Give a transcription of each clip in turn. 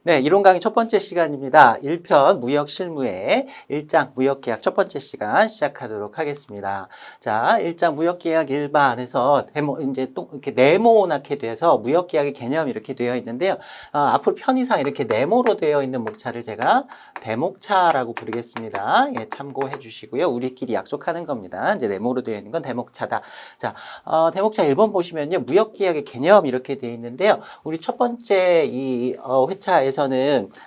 네, 이론 강의 첫 번째 시간입니다. 1편 무역 실무의 1장 무역계약 첫 번째 시간 시작하도록 하겠습니다. 자, 1장 무역계약 일반에서 이제 또 이렇게 네모나게 돼서 무역계약의 개념이 이렇게 되어 있는데요. 앞으로 편의상 이렇게 네모로 되어 있는 목차를 제가 대목차라고 부르겠습니다. 예, 참고해 주시고요. 우리끼리 약속하는 겁니다. 이제 네모로 되어 있는 건 대목차다. 자, 대목차 1번 보시면요. 무역계약의 개념 이렇게 되어 있는데요. 우리 첫 번째 이 회차에서는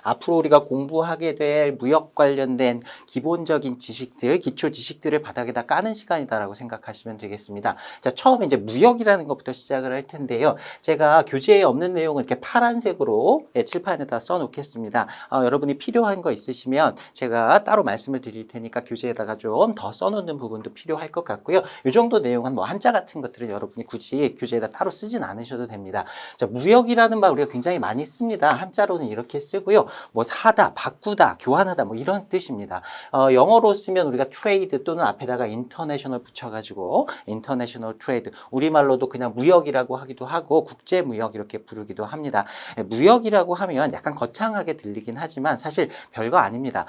앞으로 우리가 공부하게 될 무역 관련된 기본적인 지식들, 기초 지식들을 바닥에다 까는 시간이다라고 생각하시면 되겠습니다. 자, 처음에 이제 무역이라는 것부터 시작을 할 텐데요. 제가 교재에 없는 내용은 이렇게 파란색으로 칠판에다 써놓겠습니다. 여러분이 필요한 거 있으시면 제가 따로 말씀을 드릴 테니까 교재에다가 좀 더 써놓는 부분도 필요할 것 같고요. 이 정도 내용은 뭐 한자 같은 것들은 여러분이 굳이 교재에다 따로 쓰진 않으셔도 됩니다. 자, 무역이라는 말 우리가 굉장히 많이 씁니다. 한자로는 이렇게 쓰고요. 뭐 사다, 바꾸다, 교환하다 뭐 이런 뜻입니다. 영어로 쓰면 우리가 트레이드 또는 앞에다가 인터내셔널 붙여가지고 인터내셔널 트레이드, 우리말로도 그냥 무역이라고 하기도 하고 국제무역 이렇게 부르기도 합니다. 무역이라고 하면 약간 거창하게 들리긴 하지만 사실 별거 아닙니다.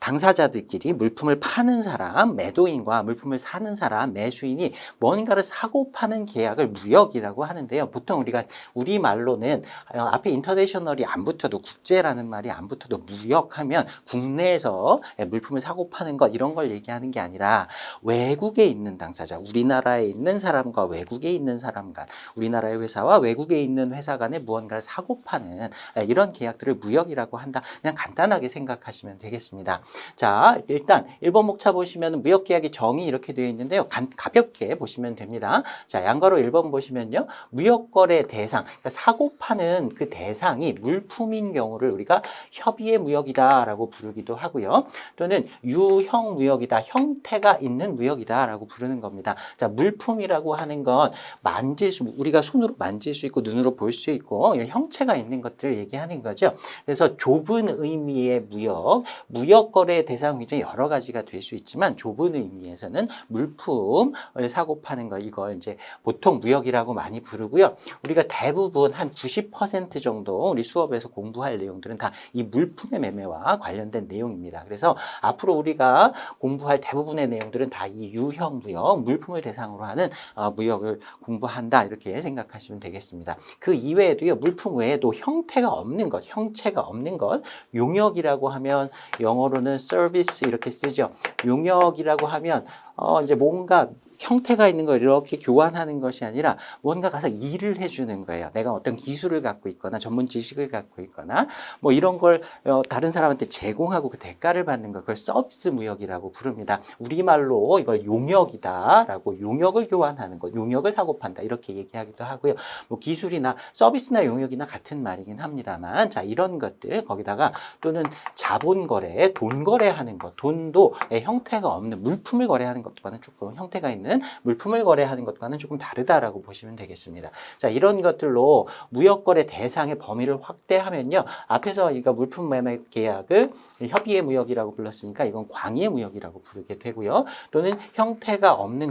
당사자들끼리 물품을 파는 사람, 매도인과 물품을 사는 사람, 매수인이 뭔가를 사고 파는 계약을 무역이라고 하는데요. 보통 우리말로는 앞에 인터내셔널이 안 붙어도, 국제라는 말이 안 붙어도 무역하면 국내에서 물품을 사고 파는 것 이런 걸 얘기하는 게 아니라 외국에 있는 당사자, 우리나라에 있는 사람과 외국에 있는 사람 간, 우리나라의 회사와 외국에 있는 회사 간에 무언가를 사고 파는 이런 계약들을 무역이라고 한다. 그냥 간단하게 생각하시면 되겠습니다. 자, 일단 1번 목차 보시면 무역계약의 정의 이렇게 되어 있는데요. 가볍게 보시면 됩니다. 자, 양가로 1번 보시면요. 무역거래 대상, 그러니까 사고 파는 그 대상이 물품인 경우를 우리가 협의의 무역이다라고 부르기도 하고요. 또는 유형 무역이다, 형태가 있는 무역이다라고 부르는 겁니다. 자, 물품이라고 하는 건 우리가 손으로 만질 수 있고 눈으로 볼 수 있고 형체가 있는 것들을 얘기하는 거죠. 그래서 좁은 의미의 무역거래 대상 굉장히 여러 가지가 될 수 있지만 좁은 의미에서는 물품을 사고 파는 거, 이걸 이제 보통 무역이라고 많이 부르고요. 우리가 대부분 한 90% 정도 우리 수업에서 공부할 내용들은 다 이 물품의 매매와 관련된 내용입니다. 그래서 앞으로 우리가 공부할 대부분의 내용들은 다 이 유형 무역, 물품을 대상으로 하는 무역을 공부한다 이렇게 생각하시면 되겠습니다. 그 이외에도요, 물품 외에도 형체가 없는 것, 용역이라고 하면 영어로는 서비스 이렇게 쓰죠. 용역이라고 하면 이제 뭔가 형태가 있는 걸 이렇게 교환하는 것이 아니라 뭔가 가서 일을 해주는 거예요. 내가 어떤 기술을 갖고 있거나 전문 지식을 갖고 있거나 뭐 이런 걸 다른 사람한테 제공하고 그 대가를 받는 걸, 그걸 서비스 무역이라고 부릅니다. 우리말로 이걸 용역이다라고, 용역을 교환하는 것, 용역을 사고 판다 이렇게 얘기하기도 하고요. 뭐 기술이나 서비스나 용역이나 같은 말이긴 합니다만, 자, 이런 것들 거기다가 또는 자본거래, 돈 거래하는 것, 돈도 형태가 없는 물품을 거래하는 것과는 조금 형태가 있는 물품을 거래하는 것과는 조금 다르다라고 보시면 되겠습니다. 자, 이런 것들로 무역거래 대상의 범위를 확대하면요. 앞에서 이거 물품 매매 계약을 협의의 무역이라고 불렀으니까 이건 광의의 무역이라고 부르게 되고요. 또는 형체가 없는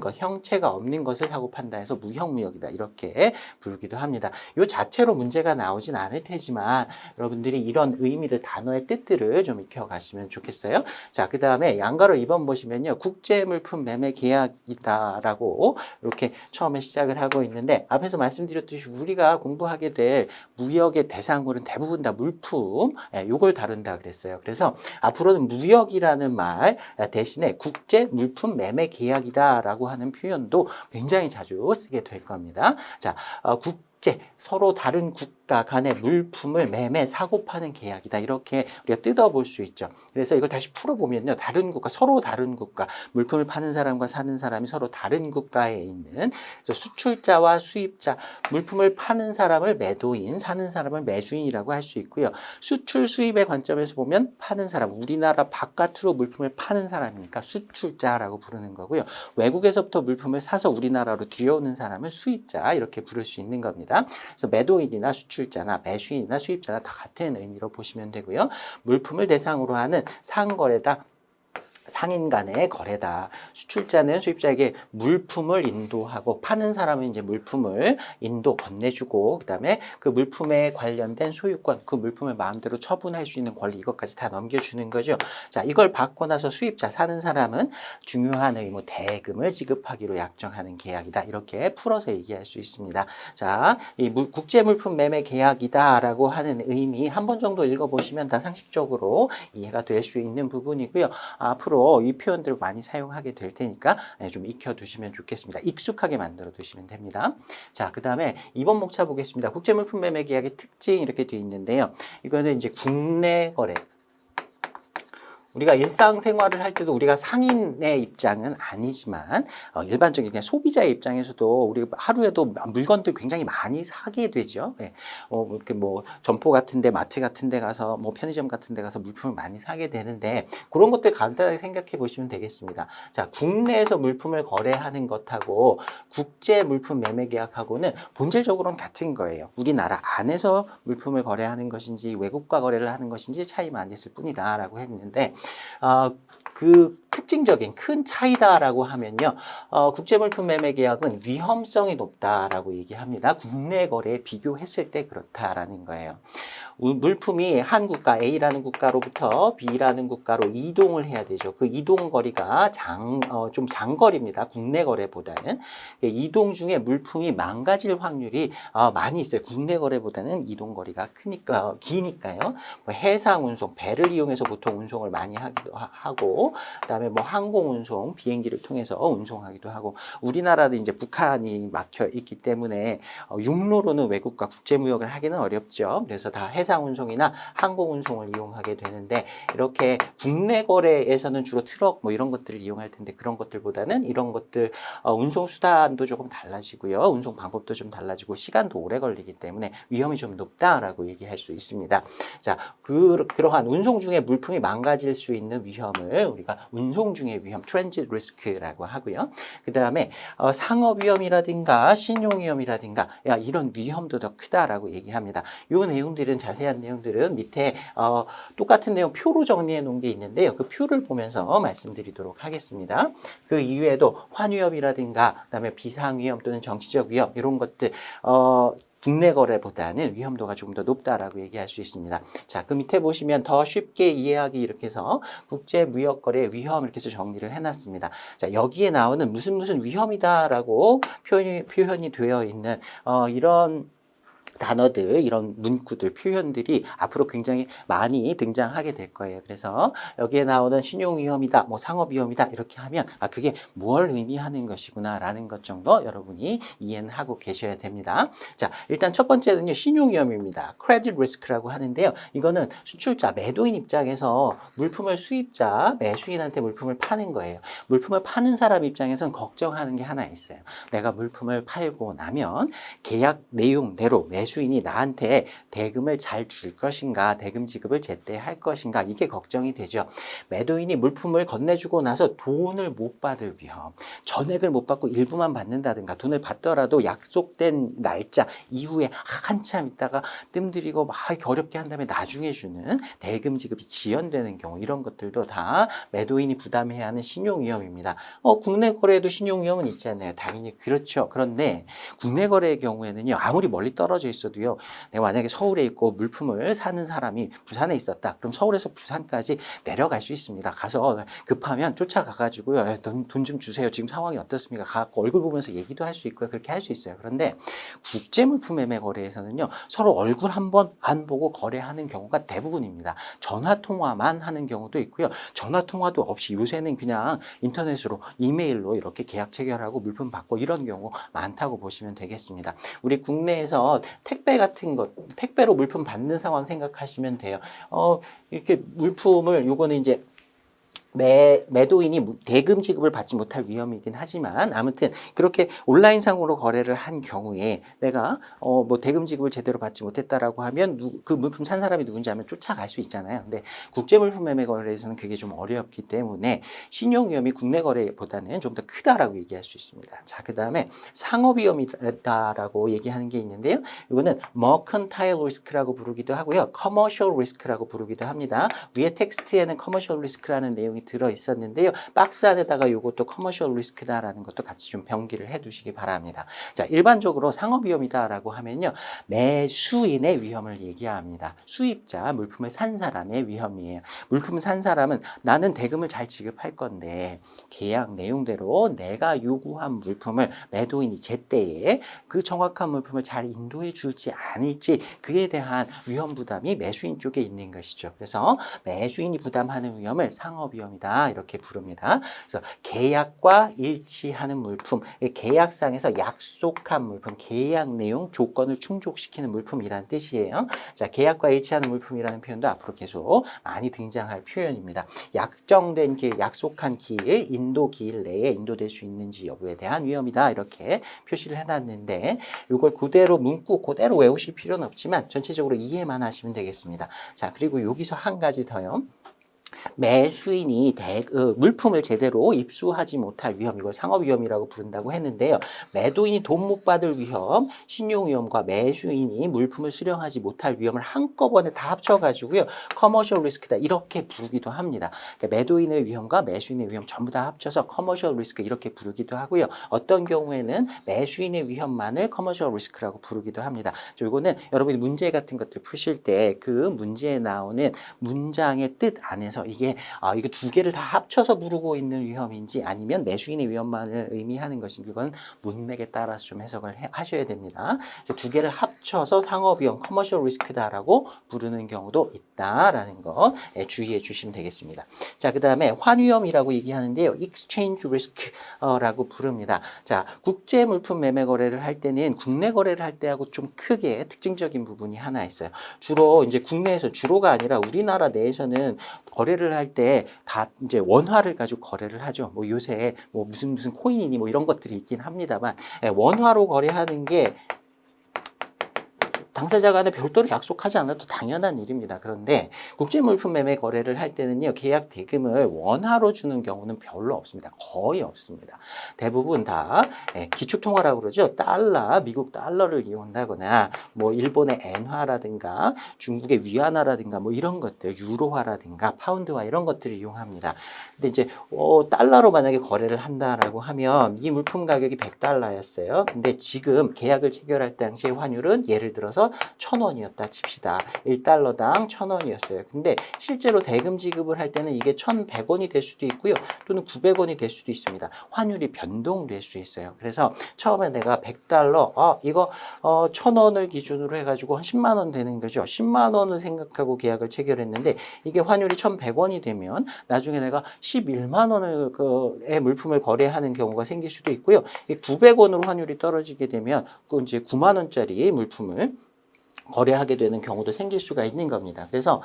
것을 사고 판다 해서 무형무역이다 이렇게 부르기도 합니다. 이 자체로 문제가 나오진 않을 테지만 여러분들이 이런 의미를, 단어의 뜻들을 좀 익혀가시면 좋겠어요. 자, 그 다음에 양가로 2번 보시면요. 국제물품 매매 계약이다 라고 이렇게 처음에 시작을 하고 있는데, 앞에서 말씀드렸듯이 우리가 공부하게 될 무역의 대상물은 대부분 다 물품, 요걸 다룬다 그랬어요. 그래서 앞으로는 무역이라는 말 대신에 국제 물품 매매 계약이다 라고 하는 표현도 굉장히 자주 쓰게 될 겁니다. 자, 서로 다른 국가 간의 물품을 매매, 사고 파는 계약이다 이렇게 우리가 뜯어볼 수 있죠. 그래서 이걸 다시 풀어보면요, 서로 다른 국가, 물품을 파는 사람과 사는 사람이 서로 다른 국가에 있는, 그래서 수출자와 수입자, 물품을 파는 사람을 매도인, 사는 사람을 매수인이라고 할 수 있고요. 수출 수입의 관점에서 보면 파는 사람, 우리나라 바깥으로 물품을 파는 사람이니까 수출자라고 부르는 거고요. 외국에서부터 물품을 사서 우리나라로 들여오는 사람을 수입자 이렇게 부를 수 있는 겁니다. 그래서 매도인이나 수출자나 매수인이나 수입자나 다 같은 의미로 보시면 되고요. 물품을 대상으로 하는 상거래다, 상인 간의 거래다. 수출자는 수입자에게 물품을 인도하고 파는 사람은 이제 물품을 건네주고 그다음에 그 물품에 관련된 소유권, 그 물품을 마음대로 처분할 수 있는 권리 이것까지 다 넘겨주는 거죠. 자, 이걸 받고 나서 수입자 사는 사람은 중요한 의무 대금을 지급하기로 약정하는 계약이다. 이렇게 풀어서 얘기할 수 있습니다. 자, 이 국제 물품 매매 계약이다라고 하는 의미 한 번 정도 읽어보시면 다 상식적으로 이해가 될 수 있는 부분이고요. 앞으로 이 표현들을 많이 사용하게 될 테니까 좀 익혀두시면 좋겠습니다. 익숙하게 만들어 두시면 됩니다. 자, 그 다음에 2번 목차 보겠습니다. 국제물품 매매 계약의 특징 이렇게 되어 있는데요. 이거는 이제 국내 거래. 우리가 일상생활을 할 때도 우리가 상인의 입장은 아니지만 일반적인 그냥 소비자의 입장에서도 우리가 하루에도 물건들 굉장히 많이 사게 되죠. 예. 이렇게 뭐 점포 같은데 마트 같은데 가서 뭐 편의점 같은데 가서 물품을 많이 사게 되는데 그런 것들 간단하게 생각해 보시면 되겠습니다. 자, 국내에서 물품을 거래하는 것하고 국제 물품 매매 계약하고는 본질적으로는 같은 거예요. 우리나라 안에서 물품을 거래하는 것인지 외국과 거래를 하는 것인지 차이만 있을 뿐이다라고 했는데 그 특징적인 큰 차이다라고 하면요. 국제물품 매매 계약은 위험성이 높다라고 얘기합니다. 국내 거래에 비교했을 때 그렇다라는 거예요. 물품이 한 국가 A라는 국가로부터 B라는 국가로 이동을 해야 되죠. 그 이동 거리가 좀 장거리입니다. 국내 거래보다는. 이동 중에 물품이 망가질 확률이 많이 있어요. 국내 거래보다는 이동 거리가 기니까요. 뭐 해상 운송, 배를 이용해서 보통 운송을 많이 하기도 하고, 그다음에 뭐 항공 운송, 비행기를 통해서 운송하기도 하고, 우리나라도 이제 북한이 막혀 있기 때문에 육로로는 외국과 국제 무역을 하기는 어렵죠. 그래서 다 해상 운송이나 항공 운송을 이용하게 되는데 이렇게 국내 거래에서는 주로 트럭 뭐 이런 것들을 이용할 텐데 그런 것들보다는 이런 것들 운송 수단도 조금 달라지고요. 운송 방법도 좀 달라지고 시간도 오래 걸리기 때문에 위험이 좀 높다라고 얘기할 수 있습니다. 자, 그러한 운송 중에 물품이 망가질 수 있는 위험을 우리가 운송 중의 위험, 트랜짓 리스크라고 하고요. 그 다음에 상업 위험이라든가 신용 위험이라든가 이런 위험도 더 크다라고 얘기합니다. 이 내용들은 자세한 내용들은 밑에 똑같은 내용 표로 정리해 놓은 게 있는데요. 그 표를 보면서 말씀드리도록 하겠습니다. 그 이외에도 환위험이라든가 그다음에 비상위험 또는 정치적 위험 이런 것들 국내 거래보다는 위험도가 조금 더 높다라고 얘기할 수 있습니다. 자, 그 밑에 보시면 더 쉽게 이해하기 이렇게 해서 국제 무역 거래 위험 이렇게 해서 정리를 해놨습니다. 자, 여기에 나오는 무슨 위험이다라고 표현이 되어 있는 이런 단어들, 이런 문구들, 표현들이 앞으로 굉장히 많이 등장하게 될 거예요. 그래서 여기에 나오는 신용위험이다, 뭐 상업위험이다 이렇게 하면 그게 뭘 의미하는 것이구나 라는 것 정도 여러분이 이해는 하고 계셔야 됩니다. 자, 일단 첫 번째는요. 신용위험입니다. 크레딧 리스크라고 하는데요. 이거는 수출자, 매도인 입장에서 물품을 수입자, 매수인한테 물품을 파는 거예요. 물품을 파는 사람 입장에서는 걱정하는 게 하나 있어요. 내가 물품을 팔고 나면 계약 내용대로 매수인이 나한테 대금을 잘 줄 것인가, 대금 지급을 제때 할 것인가, 이게 걱정이 되죠. 매도인이 물품을 건네주고 나서 돈을 못 받을 위험, 전액을 못 받고 일부만 받는다든가, 돈을 받더라도 약속된 날짜 이후에 한참 있다가 뜸들이고 막 어렵게 한 다음에 나중에 주는 대금 지급이 지연되는 경우, 이런 것들도 다 매도인이 부담해야 하는 신용위험입니다. 국내 거래에도 신용위험은 있지 않나요? 당연히 그렇죠. 그런데 국내 거래의 경우에는요, 아무리 멀리 떨어져 있어도요, 내가 만약에 서울에 있고 물품을 사는 사람이 부산에 있었다. 그럼 서울에서 부산까지 내려갈 수 있습니다. 가서 급하면 쫓아가가지고요, 돈 좀 주세요. 지금 상황이 어떻습니까? 가고 얼굴 보면서 얘기도 할 수 있고요. 그렇게 할 수 있어요. 그런데 국제물품 매매 거래에서는요, 서로 얼굴 한번 안 보고 거래하는 경우가 대부분입니다. 전화 통화만 하는 경우도 있고요. 전화 통화도 없이 요새는 그냥 인터넷으로 이메일로 이렇게 계약 체결하고 물품 받고 이런 경우 많다고 보시면 되겠습니다. 우리 국내에서 택배 같은 것, 택배로 물품 받는 상황 생각하시면 돼요. 이렇게 물품을 요거는 이제 매도인이 대금 지급을 받지 못할 위험이긴 하지만 아무튼 그렇게 온라인상으로 거래를 한 경우에 내가 뭐 대금 지급을 제대로 받지 못했다라고 하면 그 물품 산 사람이 누군지 알면 쫓아갈 수 있잖아요. 근데 국제 물품 매매 거래에서는 그게 좀 어렵기 때문에 신용 위험이 국내 거래보다는 좀 더 크다라고 얘기할 수 있습니다. 자, 그다음에 상업 위험이다라고 얘기하는 게 있는데요. 이거는 mercantile risk라고 부르기도 하고요. commercial risk라고 부르기도 합니다. 위에 텍스트에는 commercial risk라는 내용이 들어 있었는데요. 박스 안에다가 이것도 커머셜 리스크다라는 것도 같이 좀 병기를 해 두시기 바랍니다. 자, 일반적으로 상업 위험이다라고 하면요. 매수인의 위험을 얘기합니다. 수입자, 물품을 산 사람의 위험이에요. 물품을 산 사람은 나는 대금을 잘 지급할 건데 계약 내용대로 내가 요구한 물품을 매도인이 제때에 그 정확한 물품을 잘 인도해 줄지 아닐지 그에 대한 위험 부담이 매수인 쪽에 있는 것이죠. 그래서 매수인이 부담하는 위험을 상업 위험이다 이렇게 부릅니다. 그래서 계약과 일치하는 물품, 계약상에서 약속한 물품, 계약 내용 조건을 충족시키는 물품이라는 뜻이에요. 자, 계약과 일치하는 물품이라는 표현도 앞으로 계속 많이 등장할 표현입니다. 약정된 기일, 약속한 기일, 인도 기일 내에 인도될 수 있는지 여부에 대한 위험이다 이렇게 표시를 해놨는데 이걸 그대로 문구 그대로 외우실 필요는 없지만 전체적으로 이해만 하시면 되겠습니다. 자, 그리고 여기서 한 가지 더요. 매수인이 물품을 제대로 입수하지 못할 위험, 이걸 상업위험이라고 부른다고 했는데요. 매도인이 돈 못 받을 위험, 신용위험과 매수인이 물품을 수령하지 못할 위험을 한꺼번에 다 합쳐가지고요. 커머셜 리스크다 이렇게 부르기도 합니다. 그러니까 매도인의 위험과 매수인의 위험 전부 다 합쳐서 커머셜 리스크 이렇게 부르기도 하고요. 어떤 경우에는 매수인의 위험만을 커머셜 리스크라고 부르기도 합니다. 이거는 여러분이 문제 같은 것들 푸실 때 그 문제에 나오는 문장의 뜻 안에서 이게 두 개를 다 합쳐서 부르고 있는 위험인지 아니면 매수인의 위험만을 의미하는 것인지 그건 문맥에 따라서 좀 해석을 하셔야 됩니다. 두 개를 합쳐서 상업위험, 커머셜 리스크다라고 부르는 경우도 있다라는 거 주의해 주시면 되겠습니다. 자, 그 다음에 환위험이라고 얘기하는데요. exchange risk라고 부릅니다. 자, 국제 물품 매매 거래를 할 때는 국내 거래를 할 때하고 좀 크게 특징적인 부분이 하나 있어요. 주로 이제 국내에서 주로가 아니라 우리나라 내에서는 거래를 할 때 다 이제 원화를 가지고 거래를 하죠. 뭐 요새 뭐 무슨 코인이니 뭐 이런 것들이 있긴 합니다만 원화로 거래하는 게 당사자 간에 별도로 약속하지 않아도 당연한 일입니다. 그런데 국제물품 매매 거래를 할 때는요. 계약 대금을 원화로 주는 경우는 별로 없습니다. 거의 없습니다. 대부분 다 기축통화라고 그러죠. 달러, 미국 달러를 이용한다거나 뭐 일본의 엔화라든가 중국의 위안화라든가 뭐 이런 것들, 유로화라든가 파운드화 이런 것들을 이용합니다. 근데 이제 달러로 만약에 거래를 한다라고 하면 이 물품 가격이 100달러였어요. 근데 지금 계약을 체결할 당시의 환율은 예를 들어서 1,000원이었다 칩시다. 1달러당 1,000원이었어요. 근데 실제로 대금 지급을 할 때는 이게 1,100원이 될 수도 있고요. 또는 900원이 될 수도 있습니다. 환율이 변동될 수 있어요. 그래서 처음에 내가 100달러, 이거 1,000원을 기준으로 해가지고 한 10만 원 되는 거죠. 10만 원을 생각하고 계약을 체결했는데 이게 환율이 1,100원이 되면 나중에 내가 11만 원을 의 물품을 거래하는 경우가 생길 수도 있고요. 900원으로 환율이 떨어지게 되면 그 이제 9만 원짜리 물품을 거래하게 되는 경우도 생길 수가 있는 겁니다. 그래서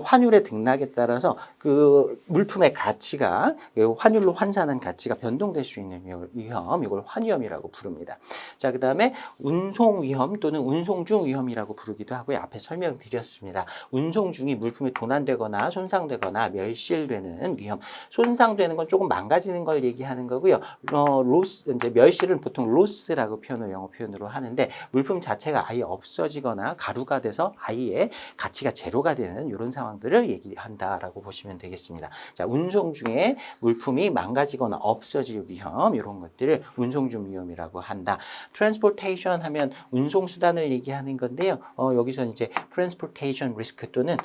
환율의 등락에 따라서 그 물품의 가치가 환율로 환산한 가치가 변동될 수 있는 위험, 이걸 환위험이라고 부릅니다. 자, 그 다음에 운송 위험 또는 운송 중 위험이라고 부르기도 하고요. 앞에 설명드렸습니다. 운송 중이 물품이 도난되거나 손상되거나 멸실되는 위험. 손상되는 건 조금 망가지는 걸 얘기하는 거고요. 로스, 이제 멸실은 보통 로스라고 표현을 영어 표현으로 하는데 물품 자체가 아예 없어지거나 가루가 돼서 아예 가치가 제로가 되는 이런 상황들을 얘기한다라고 보시면 되겠습니다. 자, 운송 중에 물품이 망가지거나 없어질 위험 이런 것들을 운송 중 위험이라고 한다. 트랜스포테이션 하면 운송 수단을 얘기하는 건데요. 여기서 이제 트랜스포테이션 리스크 또는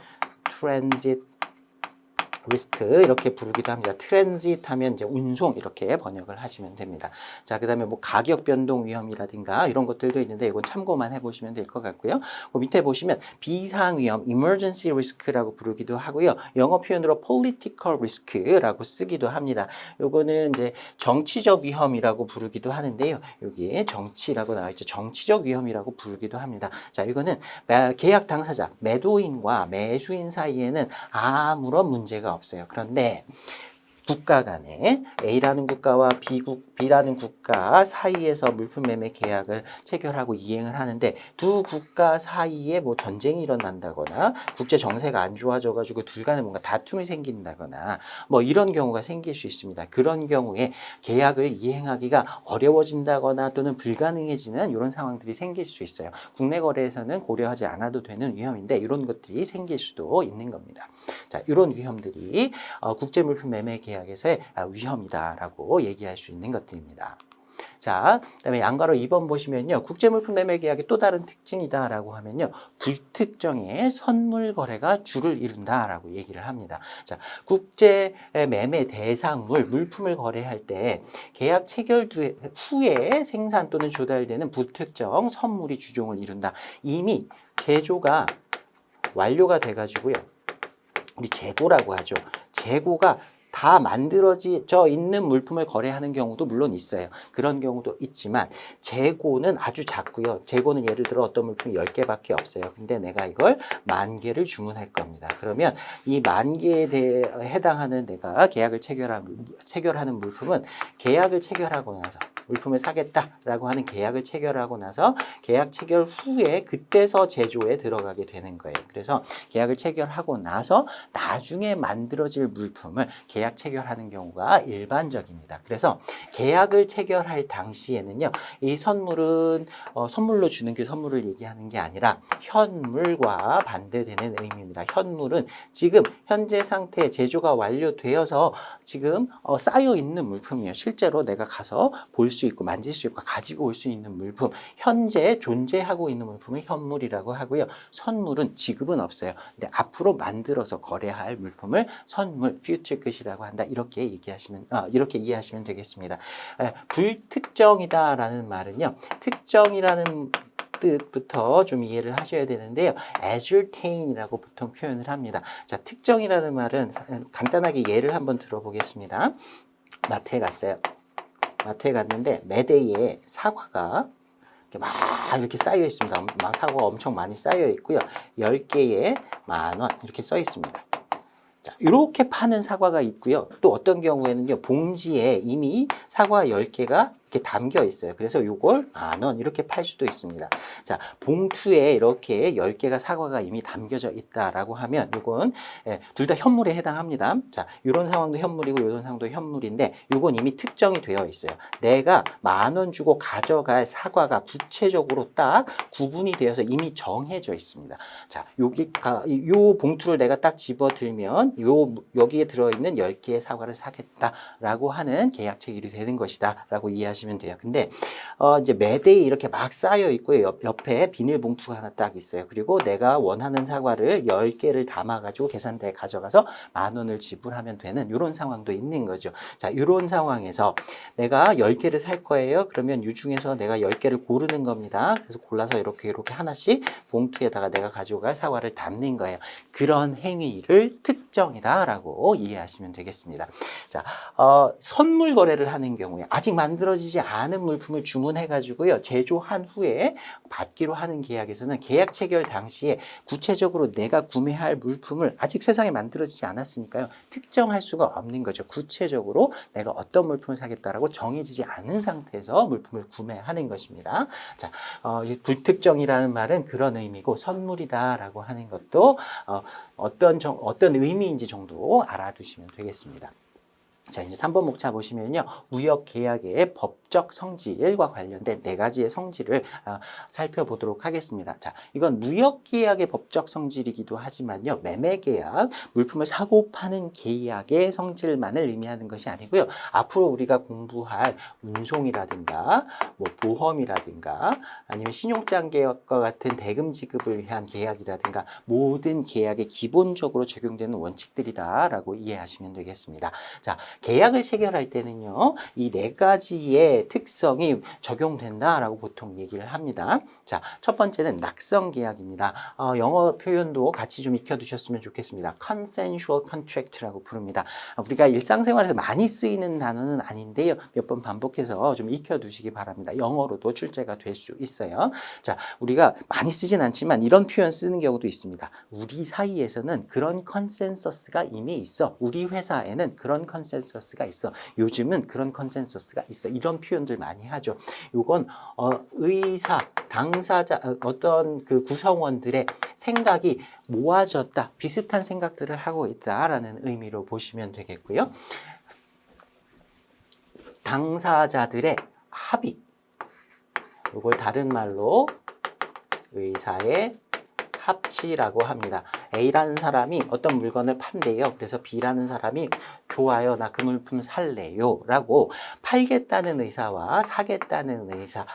트랜짓 리스크 이렇게 부르기도 합니다. 트랜짓 하면 이제 운송 이렇게 번역을 하시면 됩니다. 자, 그다음에 뭐 가격 변동 위험이라든가 이런 것들도 있는데 이건 참고만 해보시면 될 것 같고요. 그 밑에 보시면 비상 위험, emergency risk라고 부르기도 하고요. 영어 표현으로 political risk라고 쓰기도 합니다. 요거는 이제 정치적 위험이라고 부르기도 하는데요. 여기에 정치라고 나와 있죠. 정치적 위험이라고 부르기도 합니다. 자, 이거는 계약 당사자, 매도인과 매수인 사이에는 아무런 문제가 없어요. 그런데 국가 간에 A라는 국가와 B라는 국가 사이에서 물품 매매 계약을 체결하고 이행을 하는데 두 국가 사이에 뭐 전쟁이 일어난다거나 국제 정세가 안 좋아져 가지고 둘 간에 뭔가 다툼이 생긴다거나 뭐 이런 경우가 생길 수 있습니다. 그런 경우에 계약을 이행하기가 어려워진다거나 또는 불가능해지는 이런 상황들이 생길 수 있어요. 국내 거래에서는 고려하지 않아도 되는 위험인데 이런 것들이 생길 수도 있는 겁니다. 자, 이런 위험들이 국제 물품 매매 계약에서의 위험이다라고 얘기할 수 있는 것들입니다. 자, 그다음에 양가로 2번 보시면요. 국제물품 매매 계약의 또 다른 특징이다라고 하면요. 불특정의 선물 거래가 주를 이룬다라고 얘기를 합니다. 자, 국제 매매 대상물 물품을 거래할 때 계약 체결 후에 생산 또는 조달되는 불특정 선물이 주종을 이룬다. 이미 제조가 완료가 돼 가지고요. 우리 재고라고 하죠. 재고가 다 만들어져 있는 물품을 거래하는 경우도 물론 있어요. 그런 경우도 있지만 재고는 아주 작고요. 재고는 예를 들어 어떤 물품이 10개밖에 없어요. 근데 내가 이걸 10,000개를 주문할 겁니다. 그러면 이 10,000개에 대해 해당하는 내가 계약을 체결하는 물품은 계약을 체결하고 나서 물품을 사겠다라고 하는 계약을 체결하고 나서 계약 체결 후에 그때서 제조에 들어가게 되는 거예요. 그래서 계약을 체결하고 나서 나중에 만들어질 물품을 계약 체결하는 경우가 일반적입니다. 그래서 계약을 체결할 당시에는요, 이 선물은 선물로 주는 그 선물을 얘기하는 게 아니라 현물과 반대되는 의미입니다. 현물은 지금 현재 상태에 제조가 완료되어서 지금 쌓여 있는 물품이에요. 실제로 내가 가서 볼 수 있고 만질 수 있고 가지고 올 수 있는 물품, 현재 존재하고 있는 물품을 현물이라고 하고요. 선물은 지급은 없어요. 근데 앞으로 만들어서 거래할 물품을 선물, future good이라고 한다. 이렇게 이렇게 이해하시면 되겠습니다. 불특정이다라는 말은요. 특정이라는 뜻부터 좀 이해를 하셔야 되는데요. ascertain이라고 보통 표현을 합니다. 자, 특정이라는 말은 간단하게 예를 한번 들어보겠습니다. 마트에 갔어요. 마트에 갔는데 매대에 사과가 막 이렇게 쌓여 있습니다. 막 사과가 엄청 많이 쌓여 있고요. 10개에 10,000원 이렇게 써 있습니다. 자, 이렇게 파는 사과가 있고요. 또 어떤 경우에는요, 봉지에 이미 사과 10개가 이렇게 담겨 있어요. 그래서 이걸 10,000원 이렇게 팔 수도 있습니다. 자, 봉투에 이렇게 10개가 사과가 이미 담겨져 있다라고 하면 이건 둘 다 현물에 해당합니다. 자, 이런 상황도 현물이고 이런 상황도 현물인데 이건 이미 특정이 되어 있어요. 내가 10,000원 주고 가져갈 사과가 구체적으로 딱 구분이 되어서 이미 정해져 있습니다. 자, 요 봉투를 내가 딱 집어들면 여기에 들어있는 10개의 사과를 사겠다라고 하는 계약 체결이 되는 것이다 라고 이해하시면 돼요. 근데 이제 매대에 이렇게 막 쌓여 있고요. 옆에 비닐봉투가 하나 딱 있어요. 그리고 내가 원하는 사과를 10개를 담아가지고 계산대에 가져가서 10,000원을 지불하면 되는 이런 상황도 있는 거죠. 자, 이런 상황에서 내가 10개를 살 거예요. 그러면 이 중에서 내가 10개를 고르는 겁니다. 그래서 골라서 이렇게 하나씩 봉투에다가 내가 가져갈 사과를 담는 거예요. 그런 행위를 특정이다라고 이해하시면 되겠습니다. 자, 선물 거래를 하는 경우에 아직 만들어지지 않은 물품을 주문해가지고요. 제조한 후에 받기로 하는 계약에서는 계약 체결 당시에 구체적으로 내가 구매할 물품을 아직 세상에 만들어지지 않았으니까요. 특정할 수가 없는 거죠. 구체적으로 내가 어떤 물품을 사겠다라고 정해지지 않은 상태에서 물품을 구매하는 것입니다. 자, 불특정이라는 말은 그런 의미고 선물이다라고 하는 것도 어떤 의미인지 정도 알아두시면 되겠습니다. 자, 이제 3번 목차 보시면요. 무역 계약의 법적 성질과 관련된 4가지의 성질을 살펴보도록 하겠습니다. 자, 이건 무역 계약의 법적 성질이기도 하지만요. 매매 계약, 물품을 사고 파는 계약의 성질만을 의미하는 것이 아니고요. 앞으로 우리가 공부할 운송이라든가 뭐 보험이라든가 아니면 신용장 계약과 같은 대금 지급을 위한 계약이라든가 모든 계약에 기본적으로 적용되는 원칙들이다라고 이해하시면 되겠습니다. 자, 계약을 체결할 때는요, 이 4가지의 특성이 적용된다라고 보통 얘기를 합니다. 자, 첫 번째는 낙성 계약입니다. 영어 표현도 같이 좀 익혀두셨으면 좋겠습니다. consensual contract라고 부릅니다. 우리가 일상생활에서 많이 쓰이는 단어는 아닌데요, 몇 번 반복해서 좀 익혀두시기 바랍니다. 영어로도 출제가 될 수 있어요. 자, 우리가 많이 쓰진 않지만 이런 표현 쓰는 경우도 있습니다. 우리 사이에서는 그런 컨센서스가 이미 있어. 우리 회사에는 그런 컨센서스가 컨센서스가 있어. 요즘은 그런 컨센서스가 있어. 이런 표현들 많이 하죠. 요건 의사, 당사자, 어떤 그 구성원들의 생각이 모아졌다. 비슷한 생각들을 하고 있다라는 의미로 보시면 되겠고요. 당사자들의 합의. 이걸 다른 말로 의사의 합치라고 합니다. A라는 사람이 어떤 물건을 판대요. 그래서 B라는 사람이 좋아요. 나 그 물품 살래요. 라고 팔겠다는 의사와 사겠다는 의사.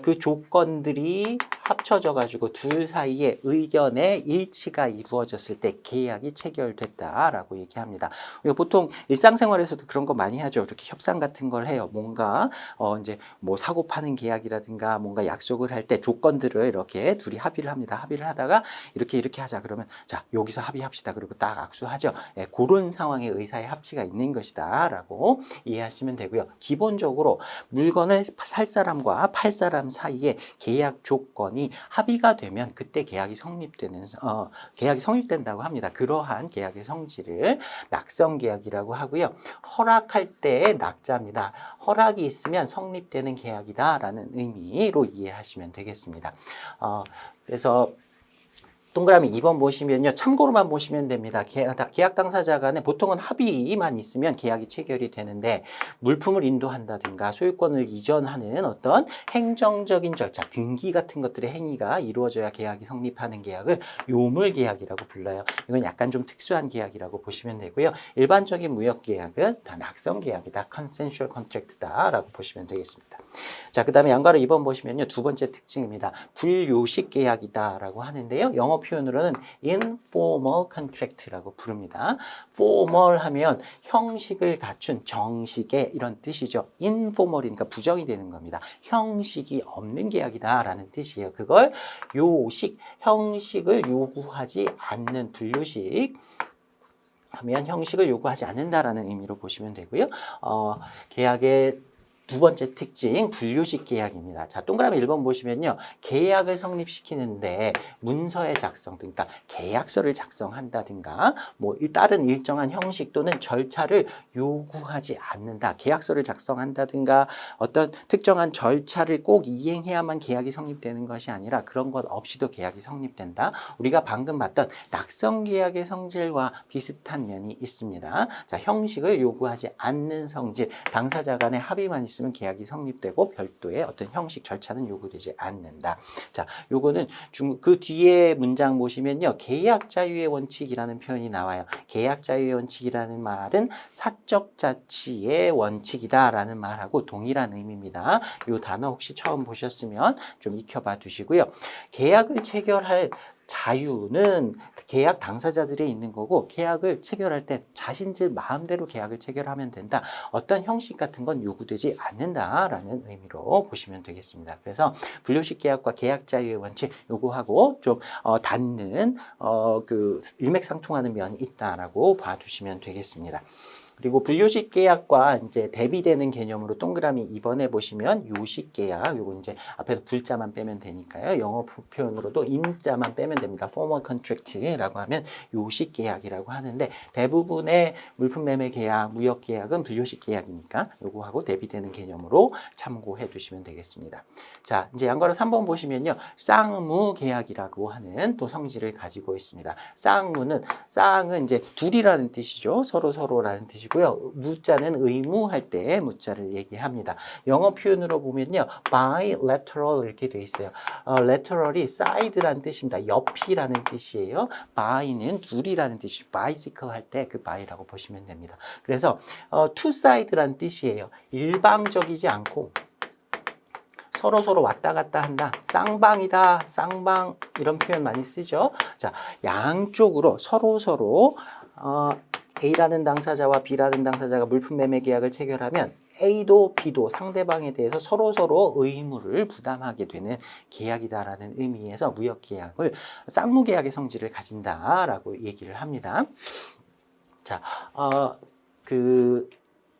그 조건들이 합쳐져 가지고 둘 사이에 의견의 일치가 이루어졌을 때 계약이 체결됐다라고 얘기합니다. 우리가 보통 일상생활에서도 그런 거 많이 하죠. 이렇게 협상 같은 걸 해요. 뭔가 이제 뭐 사고 파는 계약이라든가 뭔가 약속을 할 때 조건들을 이렇게 둘이 합의를 합니다. 합의를 하다가 이렇게 하자 그러면 자 여기서 합의합시다. 그리고 딱 악수하죠. 예, 그런 상황에 의사의 합치가 있는 것이다 라고 이해하시면 되고요. 기본적으로 물건을 살 사람과 팔 사람 사이에 계약 조건이 합의가 되면 그때 계약이 성립된다고 합니다. 그러한 계약의 성질을 낙성 계약이라고 하고요. 허락할 때의 낙자입니다. 허락이 있으면 성립되는 계약이다 라는 의미로 이해하시면 되겠습니다. 그래서 동그라미 2번 보시면요. 참고로만 보시면 됩니다. 계약 당사자 간에 보통은 합의만 있으면 계약이 체결이 되는데 물품을 인도한다든가 소유권을 이전하는 어떤 행정적인 절차, 등기 같은 것들의 행위가 이루어져야 계약이 성립하는 계약을 요물 계약이라고 불러요. 이건 약간 좀 특수한 계약이라고 보시면 되고요. 일반적인 무역 계약은 다 낙성 계약이다. consensual contract다 라고 보시면 되겠습니다. 자, 그 다음에 양가로 2번 보시면요. 두 번째 특징입니다. 불요식 계약이다 라고 하는데요. 영어 표현으로는 informal contract라고 부릅니다. formal 하면 형식을 갖춘 정식의 이런 뜻이죠. informal이니까 부정이 되는 겁니다. 형식이 없는 계약이다 라는 뜻이에요. 그걸 요식, 형식을 요구하지 않는 불요식 하면 형식을 요구하지 않는다라는 의미로 보시면 되고요. 계약의 두 번째 특징, 불요식 계약입니다. 자, 동그라미 1번 보시면요. 계약을 성립시키는데 문서의 작성, 그러니까 계약서를 작성한다든가 뭐 다른 일정한 형식 또는 절차를 요구하지 않는다. 계약서를 작성한다든가 어떤 특정한 절차를 꼭 이행해야만 계약이 성립되는 것이 아니라 그런 것 없이도 계약이 성립된다. 우리가 방금 봤던 낙성 계약의 성질과 비슷한 면이 있습니다. 자, 형식을 요구하지 않는 성질, 당사자 간의 합의만 있으면 계약이 성립되고 별도의 어떤 형식 절차는 요구되지 않는다. 자, 요거는 그 뒤에 문장 보시면요. 계약 자유의 원칙이라는 표현이 나와요. 계약 자유의 원칙이라는 말은 사적 자치의 원칙이다라는 말하고 동일한 의미입니다. 요 단어 혹시 처음 보셨으면 좀 익혀봐 두시고요. 계약을 체결할 자유는 계약 당사자들에 있는 거고 계약을 체결할 때 자신들 마음대로 계약을 체결하면 된다. 어떤 형식 같은 건 요구되지 않는다라는 의미로 보시면 되겠습니다. 그래서 불요식 계약과 계약 자유의 원칙 요구하고 좀 닿는 그 일맥상통하는 면이 있다라고 봐두시면 되겠습니다. 그리고 불요식 계약과 이제 대비되는 개념으로 동그라미 2번에 보시면 요식 계약, 요거 이제 앞에서 불자만 빼면 되니까요. 영어 표현으로도 임자만 빼면 됩니다. formal contract라고 하면 요식 계약이라고 하는데 대부분의 물품 매매 계약, 무역 계약은 불요식 계약이니까 요거하고 대비되는 개념으로 참고해 두시면 되겠습니다. 자, 이제 양가로 3번 보시면요. 쌍무 계약이라고 하는 또 성질을 가지고 있습니다. 쌍은 이제 둘이라는 뜻이죠. 서로라는 뜻이고요. 무자는 의무할 때 무자를 얘기합니다. 영어 표현으로 보면요. bilateral 이렇게 돼 있어요. lateral이 side라는 뜻입니다. 옆이라는 뜻이에요. by는 둘이라는 뜻이죠. bicycle 할 때 그 by라고 보시면 됩니다. 그래서 two side라는 뜻이에요. 일방적이지 않고 서로 왔다 갔다 한다. 쌍방이다. 쌍방 이런 표현 많이 쓰죠. 자, 양쪽으로 서로 A라는 당사자와 B라는 당사자가 물품 매매 계약을 체결하면 A도 B도 상대방에 대해서 서로 의무를 부담하게 되는 계약이다라는 의미에서 무역 계약을 쌍무 계약의 성질을 가진다라고 얘기를 합니다. 자,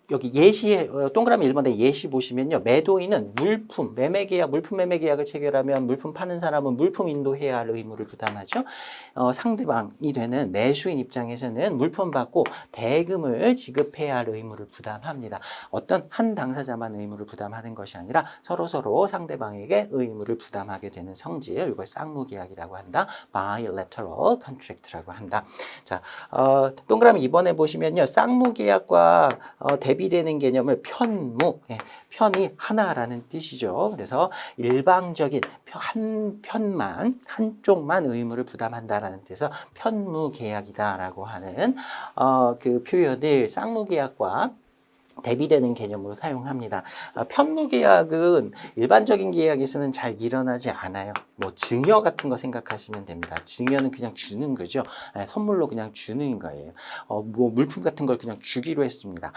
여기 예시 동그라미 1번에 예시 보시면요. 매도인은 물품, 매매계약, 물품 매매계약을 체결하면 물품 파는 사람은 물품 인도해야 할 의무를 부담하죠. 상대방이 되는 매수인 입장에서는 물품 받고 대금을 지급해야 할 의무를 부담합니다. 어떤 한 당사자만 의무를 부담하는 것이 아니라 서로 상대방에게 의무를 부담하게 되는 성질, 이걸 쌍무계약이라고 한다. bilateral contract라고 한다. 자, 동그라미 2번에 보시면요. 쌍무계약과 대비되는 개념을 편무, 편이 하나라는 뜻이죠. 그래서 일방적인 한 편만, 한쪽만 의무를 부담한다라는 뜻에서 편무계약이다라고 하는 그 표현을 쌍무계약과 대비되는 개념으로 사용합니다. 편무계약은 일반적인 계약에서는 잘 일어나지 않아요. 뭐 증여 같은 거 생각하시면 됩니다. 증여는 그냥 주는 거죠. 선물로 그냥 주는 거예요. 뭐 물품 같은 걸 그냥 주기로 했습니다.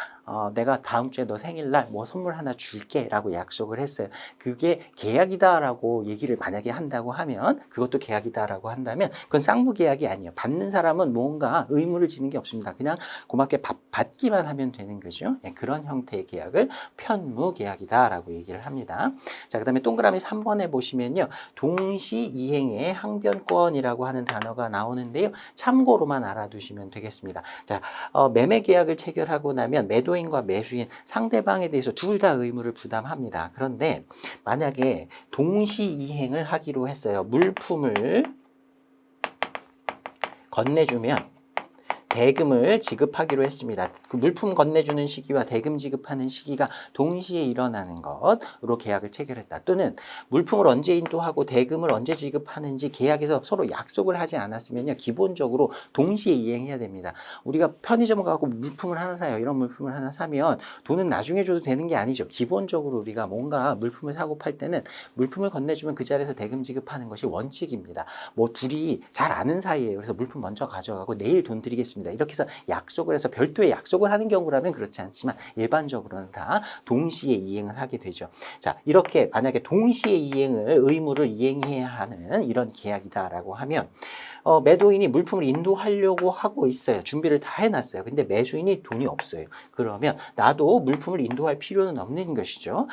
내가 다음 주에 너 생일날 뭐 선물 하나 줄게 라고 약속을 했어요. 그게 계약이다라고 얘기를 만약에 한다고 하면, 그것도 계약이다라고 한다면 그건 쌍무계약이 아니에요. 받는 사람은 뭔가 의무를 지는 게 없습니다. 그냥 고맙게 받기만 하면 되는 거죠. 그런 형태의 계약을 편무계약이다라고 얘기를 합니다. 자, 그 다음에 동그라미 3번에 보시면요. 동시이행의 항변권이라고 하는 단어가 나오는데요. 참고로만 알아두시면 되겠습니다. 자, 매매계약을 체결하고 나면 매도인과 매수인 상대방에 대해서 둘 다 의무를 부담합니다. 그런데 만약에 동시이행을 하기로 했어요. 물품을 건네주면 대금을 지급하기로 했습니다. 그 물품 건네주는 시기와 대금 지급하는 시기가 동시에 일어나는 것으로 계약을 체결했다. 또는 물품을 언제 인도하고 대금을 언제 지급하는지 계약에서 서로 약속을 하지 않았으면요. 기본적으로 동시에 이행해야 됩니다. 우리가 편의점 가고 물품을 하나 사요. 이런 물품을 하나 사면 돈은 나중에 줘도 되는 게 아니죠. 기본적으로 우리가 뭔가 물품을 사고 팔 때는 물품을 건네주면 그 자리에서 대금 지급하는 것이 원칙입니다. 뭐 둘이 잘 아는 사이예요. 그래서 물품 먼저 가져가고 내일 돈 드리겠습니다. 이렇게 해서 약속을 해서 별도의 약속을 하는 경우라면 그렇지 않지만 일반적으로는 다 동시에 이행을 하게 되죠. 자, 이렇게 만약에 동시에 의무를 이행해야 하는 이런 계약이다라고 하면 매도인이 물품을 인도하려고 하고 있어요. 준비를 다 해놨어요. 근데 매수인이 돈이 없어요. 그러면 나도 물품을 인도할 필요는 없는 것이죠.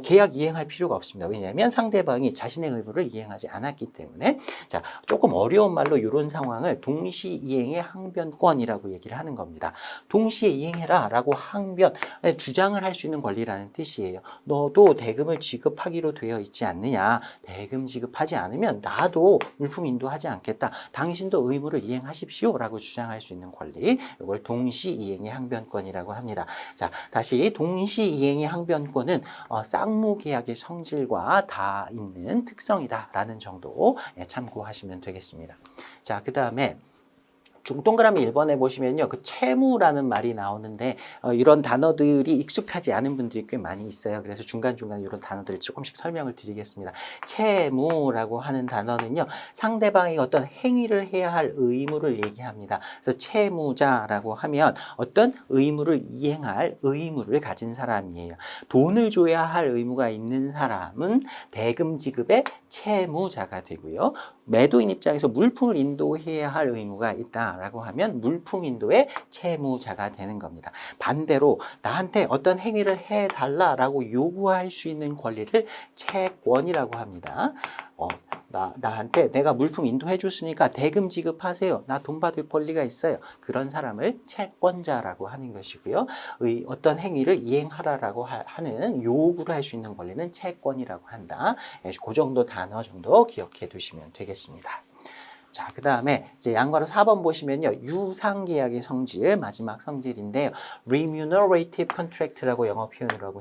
계약 이행할 필요가 없습니다. 왜냐하면 상대방이 자신의 의무를 이행하지 않았기 때문에. 자, 조금 어려운 말로 이런 상황을 동시이행의 항변권이라고 얘기를 하는 겁니다. 동시에 이행해라 라고 항변, 주장을 할 수 있는 권리라는 뜻이에요. 너도 대금을 지급하기로 되어 있지 않느냐. 대금 지급하지 않으면 나도 물품 인도하지 않겠다. 당신도 의무를 이행하십시오 라고 주장할 수 있는 권리, 이걸 동시이행의 항변권이라고 합니다. 자, 다시 동시이행의 항변권은 쌍무계약의 성질과 다 있는 특성이다 라는 정도 참고하시면 되겠습니다. 자, 그 다음에 동그라미 1번에 보시면요. 그 채무라는 말이 나오는데 이런 단어들이 익숙하지 않은 분들이 꽤 많이 있어요. 그래서 중간중간 이런 단어들을 조금씩 설명을 드리겠습니다. 채무라고 하는 단어는요. 상대방이 어떤 행위를 해야 할 의무를 얘기합니다. 그래서 채무자라고 하면 어떤 의무를 이행할 의무를 가진 사람이에요. 돈을 줘야 할 의무가 있는 사람은 대금 지급의 채무자가 되고요. 매도인 입장에서 물품을 인도해야 할 의무가 있다라고 하면 물품 인도의 채무자가 되는 겁니다. 반대로 나한테 어떤 행위를 해달라라고 요구할 수 있는 권리를 채권이라고 합니다. 나한테 내가 물품 인도해 줬으니까 대금 지급하세요. 나 돈 받을 권리가 있어요. 그런 사람을 채권자라고 하는 것이고요. 어떤 행위를 이행하라라고 하는 요구를 할 수 있는 권리는 채권이라고 한다. 그 정도 단어 정도 기억해 두시면 되겠습니다. 자, 그 다음에 이제 양괄호 4번 보시면요. 유상계약의 성질, 마지막 성질인데요. remunerative contract라고 영어 표현으로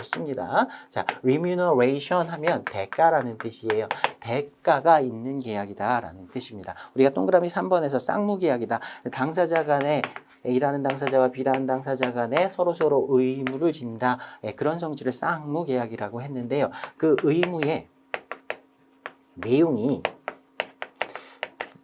씁니다. 자, remuneration 하면 대가라는 뜻이에요. 대가가 있는 계약이다라는 뜻입니다. 우리가 동그라미 3번에서 쌍무계약이다. 당사자 간에 A라는 당사자와 B라는 당사자 간에 서로 의무를 진다. 그런 성질을 쌍무계약이라고 했는데요. 그 의무의 내용이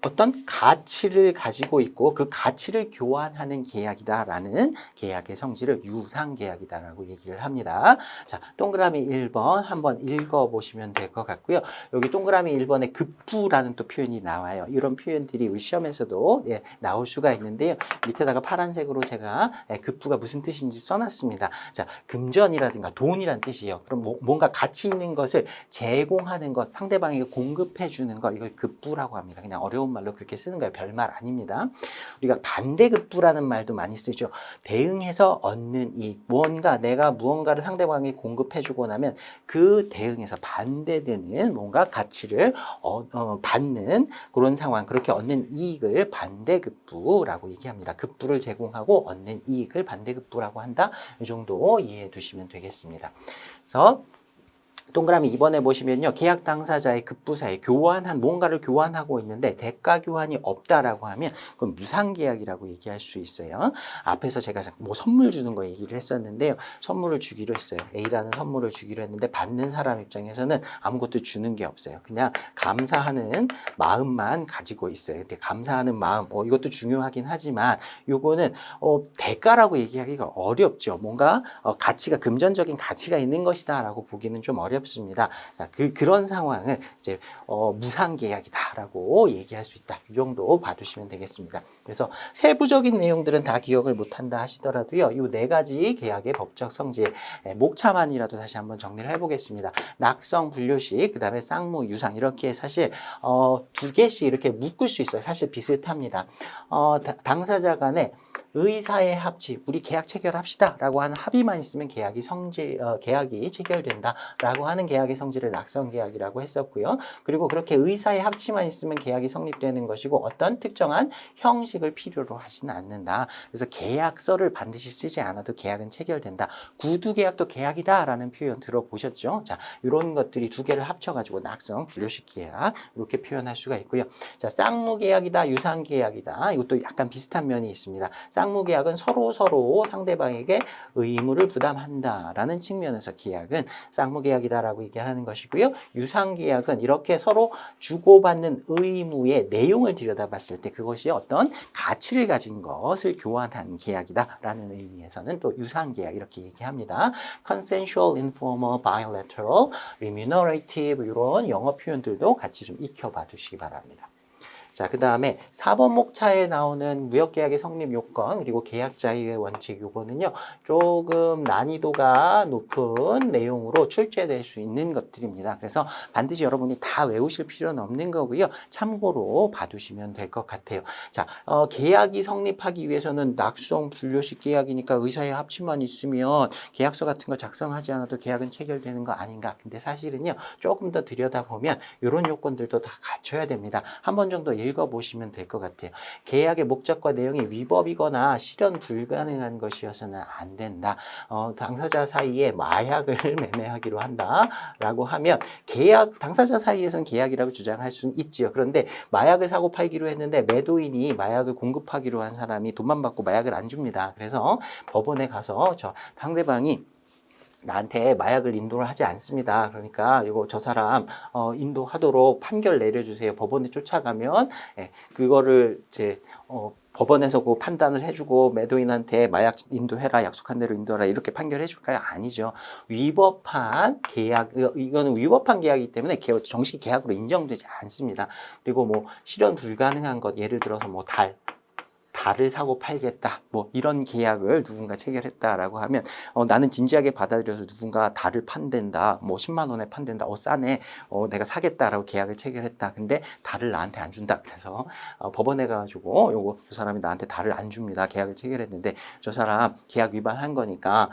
어떤 가치를 가지고 있고 그 가치를 교환하는 계약이다라는 계약의 성질을 유상계약이다라고 얘기를 합니다. 자, 동그라미 1번 한번 읽어보시면 될 것 같고요. 여기 동그라미 1번에 급부라는 또 표현이 나와요. 이런 표현들이 우리 시험에서도 나올 수가 있는데요. 밑에다가 파란색으로 제가 급부가 무슨 뜻인지 써놨습니다. 자, 금전이라든가 돈이란 뜻이에요. 그럼 뭔가 가치 있는 것을 제공하는 것, 상대방에게 공급해 주는 것, 이걸 급부라고 합니다. 그냥 어려운 말로 그렇게 쓰는 거예요. 별말 아닙니다. 우리가 반대급부라는 말도 많이 쓰죠. 대응해서 얻는 이익. 내가 무언가를 상대방에게 공급해 주고 나면 그 대응해서 반대되는 뭔가 가치를 받는 그런 상황, 그렇게 얻는 이익을 반대급부라고 얘기합니다. 급부를 제공하고 얻는 이익을 반대급부라고 한다. 이 정도 이해해 두시면 되겠습니다. 그래서 동그라미 2번에 보시면요. 계약 당사자의 급부사에 뭔가를 교환하고 있는데 대가 교환이 없다라고 하면 그건 무상계약이라고 얘기할 수 있어요. 앞에서 제가 뭐 선물 주는 거 얘기를 했었는데요. 선물을 주기로 했어요. A라는 선물을 주기로 했는데 받는 사람 입장에서는 아무것도 주는 게 없어요. 그냥 감사하는 마음만 가지고 있어요. 근데 감사하는 마음, 이것도 중요하긴 하지만 요거는 대가라고 얘기하기가 어렵죠. 뭔가 금전적인 가치가 있는 것이다라고 보기는 좀 어렵습니다. 자, 그런 상황을 이제 무상계약이다라고 얘기할 수 있다. 이 정도 봐두시면 되겠습니다. 그래서 세부적인 내용들은 다 기억을 못한다 하시더라도요. 이 네 가지 계약의 법적 성질, 목차만이라도 다시 한번 정리를 해보겠습니다. 낙성, 분료식, 그 다음에 쌍무, 유상 이렇게 사실 두 개씩 이렇게 묶을 수 있어요. 사실 비슷합니다. 당사자 간에 의사의 합치, 우리 계약 체결합시다라고 하는 합의만 있으면 계약이 체결된다라고 하는 계약의 성질을 낙성계약이라고 했었고요. 그리고 그렇게 의사의 합치만 있으면 계약이 성립되는 것이고 어떤 특정한 형식을 필요로 하지는 않는다. 그래서 계약서를 반드시 쓰지 않아도 계약은 체결된다. 구두계약도 계약이다라는 표현 들어보셨죠? 자, 이런 것들이 두 개를 합쳐가지고 낙성, 분료식 계약 이렇게 표현할 수가 있고요. 자, 쌍무계약이다, 유상계약이다. 이것도 약간 비슷한 면이 있습니다. 쌍무계약은 서로 상대방에게 의무를 부담한다라는 측면에서 계약은 쌍무계약이다라고 얘기하는 것이고요. 유상계약은 이렇게 서로 주고받는 의무의 내용을 들여다봤을 때 그것이 어떤 가치를 가진 것을 교환한 계약이다라는 의미에서는 또 유상계약 이렇게 얘기합니다. Consensual, informal, bilateral, remunerative 이런 영어 표현들도 같이 좀 익혀봐 두시기 바랍니다. 자, 그 다음에 4번 목차에 나오는 무역계약의 성립 요건 그리고 계약 자유의 원칙 요거는요 조금 난이도가 높은 내용으로 출제될 수 있는 것들입니다. 그래서 반드시 여러분이 다 외우실 필요는 없는 거고요. 참고로 봐두시면 될 것 같아요. 자, 계약이 성립하기 위해서는 낙성 분료식 계약이니까 의사의 합치만 있으면 계약서 같은 거 작성하지 않아도 계약은 체결되는 거 아닌가. 근데 사실은요 조금 더 들여다보면 이런 요건들도 다 갖춰야 됩니다. 한 번 정도 읽어보시면 될 것 같아요. 계약의 목적과 내용이 위법이거나 실현 불가능한 것이어서는 안 된다. 당사자 사이에 마약을 매매하기로 한다라고 하면 당사자 사이에서는 계약이라고 주장할 수는 있지요. 그런데 마약을 사고 팔기로 했는데 매도인이 마약을 공급하기로 한 사람이 돈만 받고 마약을 안 줍니다. 그래서 법원에 가서 상대방이 나한테 마약을 인도를 하지 않습니다. 그러니까 저 사람 인도하도록 판결 내려주세요. 법원에 쫓아가면 그거를 이제 법원에서 그 판단을 해주고 매도인한테 마약 인도해라, 약속한 대로 인도해라 이렇게 판결해줄까요? 아니죠. 위법한 계약, 이거는 위법한 계약이기 때문에 정식 계약으로 인정되지 않습니다. 그리고 뭐 실현 불가능한 것, 예를 들어서 뭐 달을 사고 팔겠다 뭐 이런 계약을 누군가 체결했다라고 하면 나는 진지하게 받아들여서 누군가 달을 판댄다 뭐 10만 원에 판댄다 싸네 내가 사겠다라고 계약을 체결했다 근데 달을 나한테 안 준다 그래서 법원에 가지고 저 사람이 나한테 달을 안 줍니다 계약을 체결했는데 저 사람 계약 위반한 거니까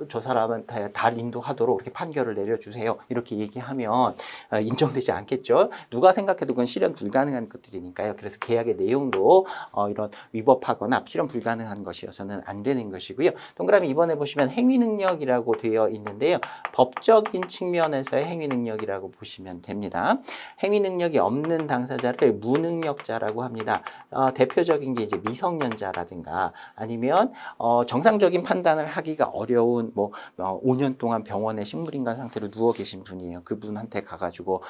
저 사람한테 달 인도하도록 이렇게 판결을 내려주세요 이렇게 얘기하면 인정되지 않겠죠. 누가 생각해도 그건 실현 불가능한 것들이니까요. 그래서 계약의 내용도 이런 위법하거나 실현 불가능한 것이어서는 안 되는 것이고요. 동그라미 2번에 보시면 행위 능력이라고 되어 있는데요. 법적인 측면에서의 행위 능력이라고 보시면 됩니다. 행위 능력이 없는 당사자를 무능력자라고 합니다. 대표적인 게 이제 미성년자라든가 아니면 정상적인 판단을 하기가 어려운 5년 동안 병원에 식물인간 상태로 누워 계신 분이에요. 그분한테 가가지고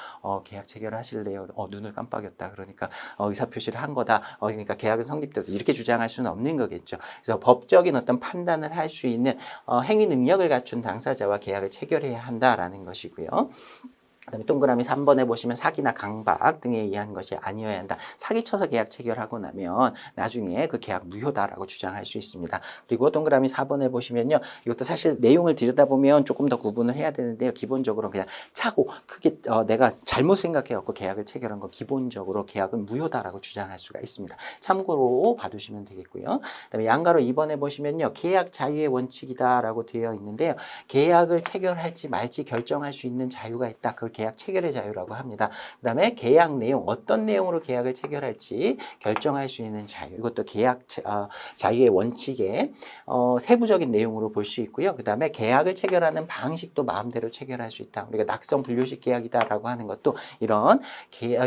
계약 체결하실래요? 눈을 깜빡였다. 그러니까 의사표시를 한 거다. 그러니까 계약은 성립돼서 이렇게 주장할 수는 없는 거겠죠. 그래서 법적인 어떤 판단을 할 수 있는 행위 능력을 갖춘 당사자와 계약을 체결해야 한다라는 것이고요. 그다음에 동그라미 3번에 보시면 사기나 강박 등에 의한 것이 아니어야 한다. 사기쳐서 계약 체결하고 나면 나중에 그 계약 무효다라고 주장할 수 있습니다. 그리고 동그라미 4번에 보시면요. 이것도 사실 내용을 들여다보면 조금 더 구분을 해야 되는데요. 기본적으로 그냥 차고 크게 내가 잘못 생각해갖고 계약을 체결한 거 기본적으로 계약은 무효다라고 주장할 수가 있습니다. 참고로 봐두시면 되겠고요. 그다음에 양가로 2번에 보시면요. 계약 자유의 원칙이다라고 되어 있는데요. 계약을 체결할지 말지 결정할 수 있는 자유가 있다. 그걸 계약 체결의 자유라고 합니다. 그 다음에 계약 내용, 어떤 내용으로 계약을 체결할지 결정할 수 있는 자유. 이것도 계약 자유의 원칙의 세부적인 내용으로 볼 수 있고요. 그 다음에 계약을 체결하는 방식도 마음대로 체결할 수 있다. 우리가 낙성 분류식 계약이다라고 하는 것도 이런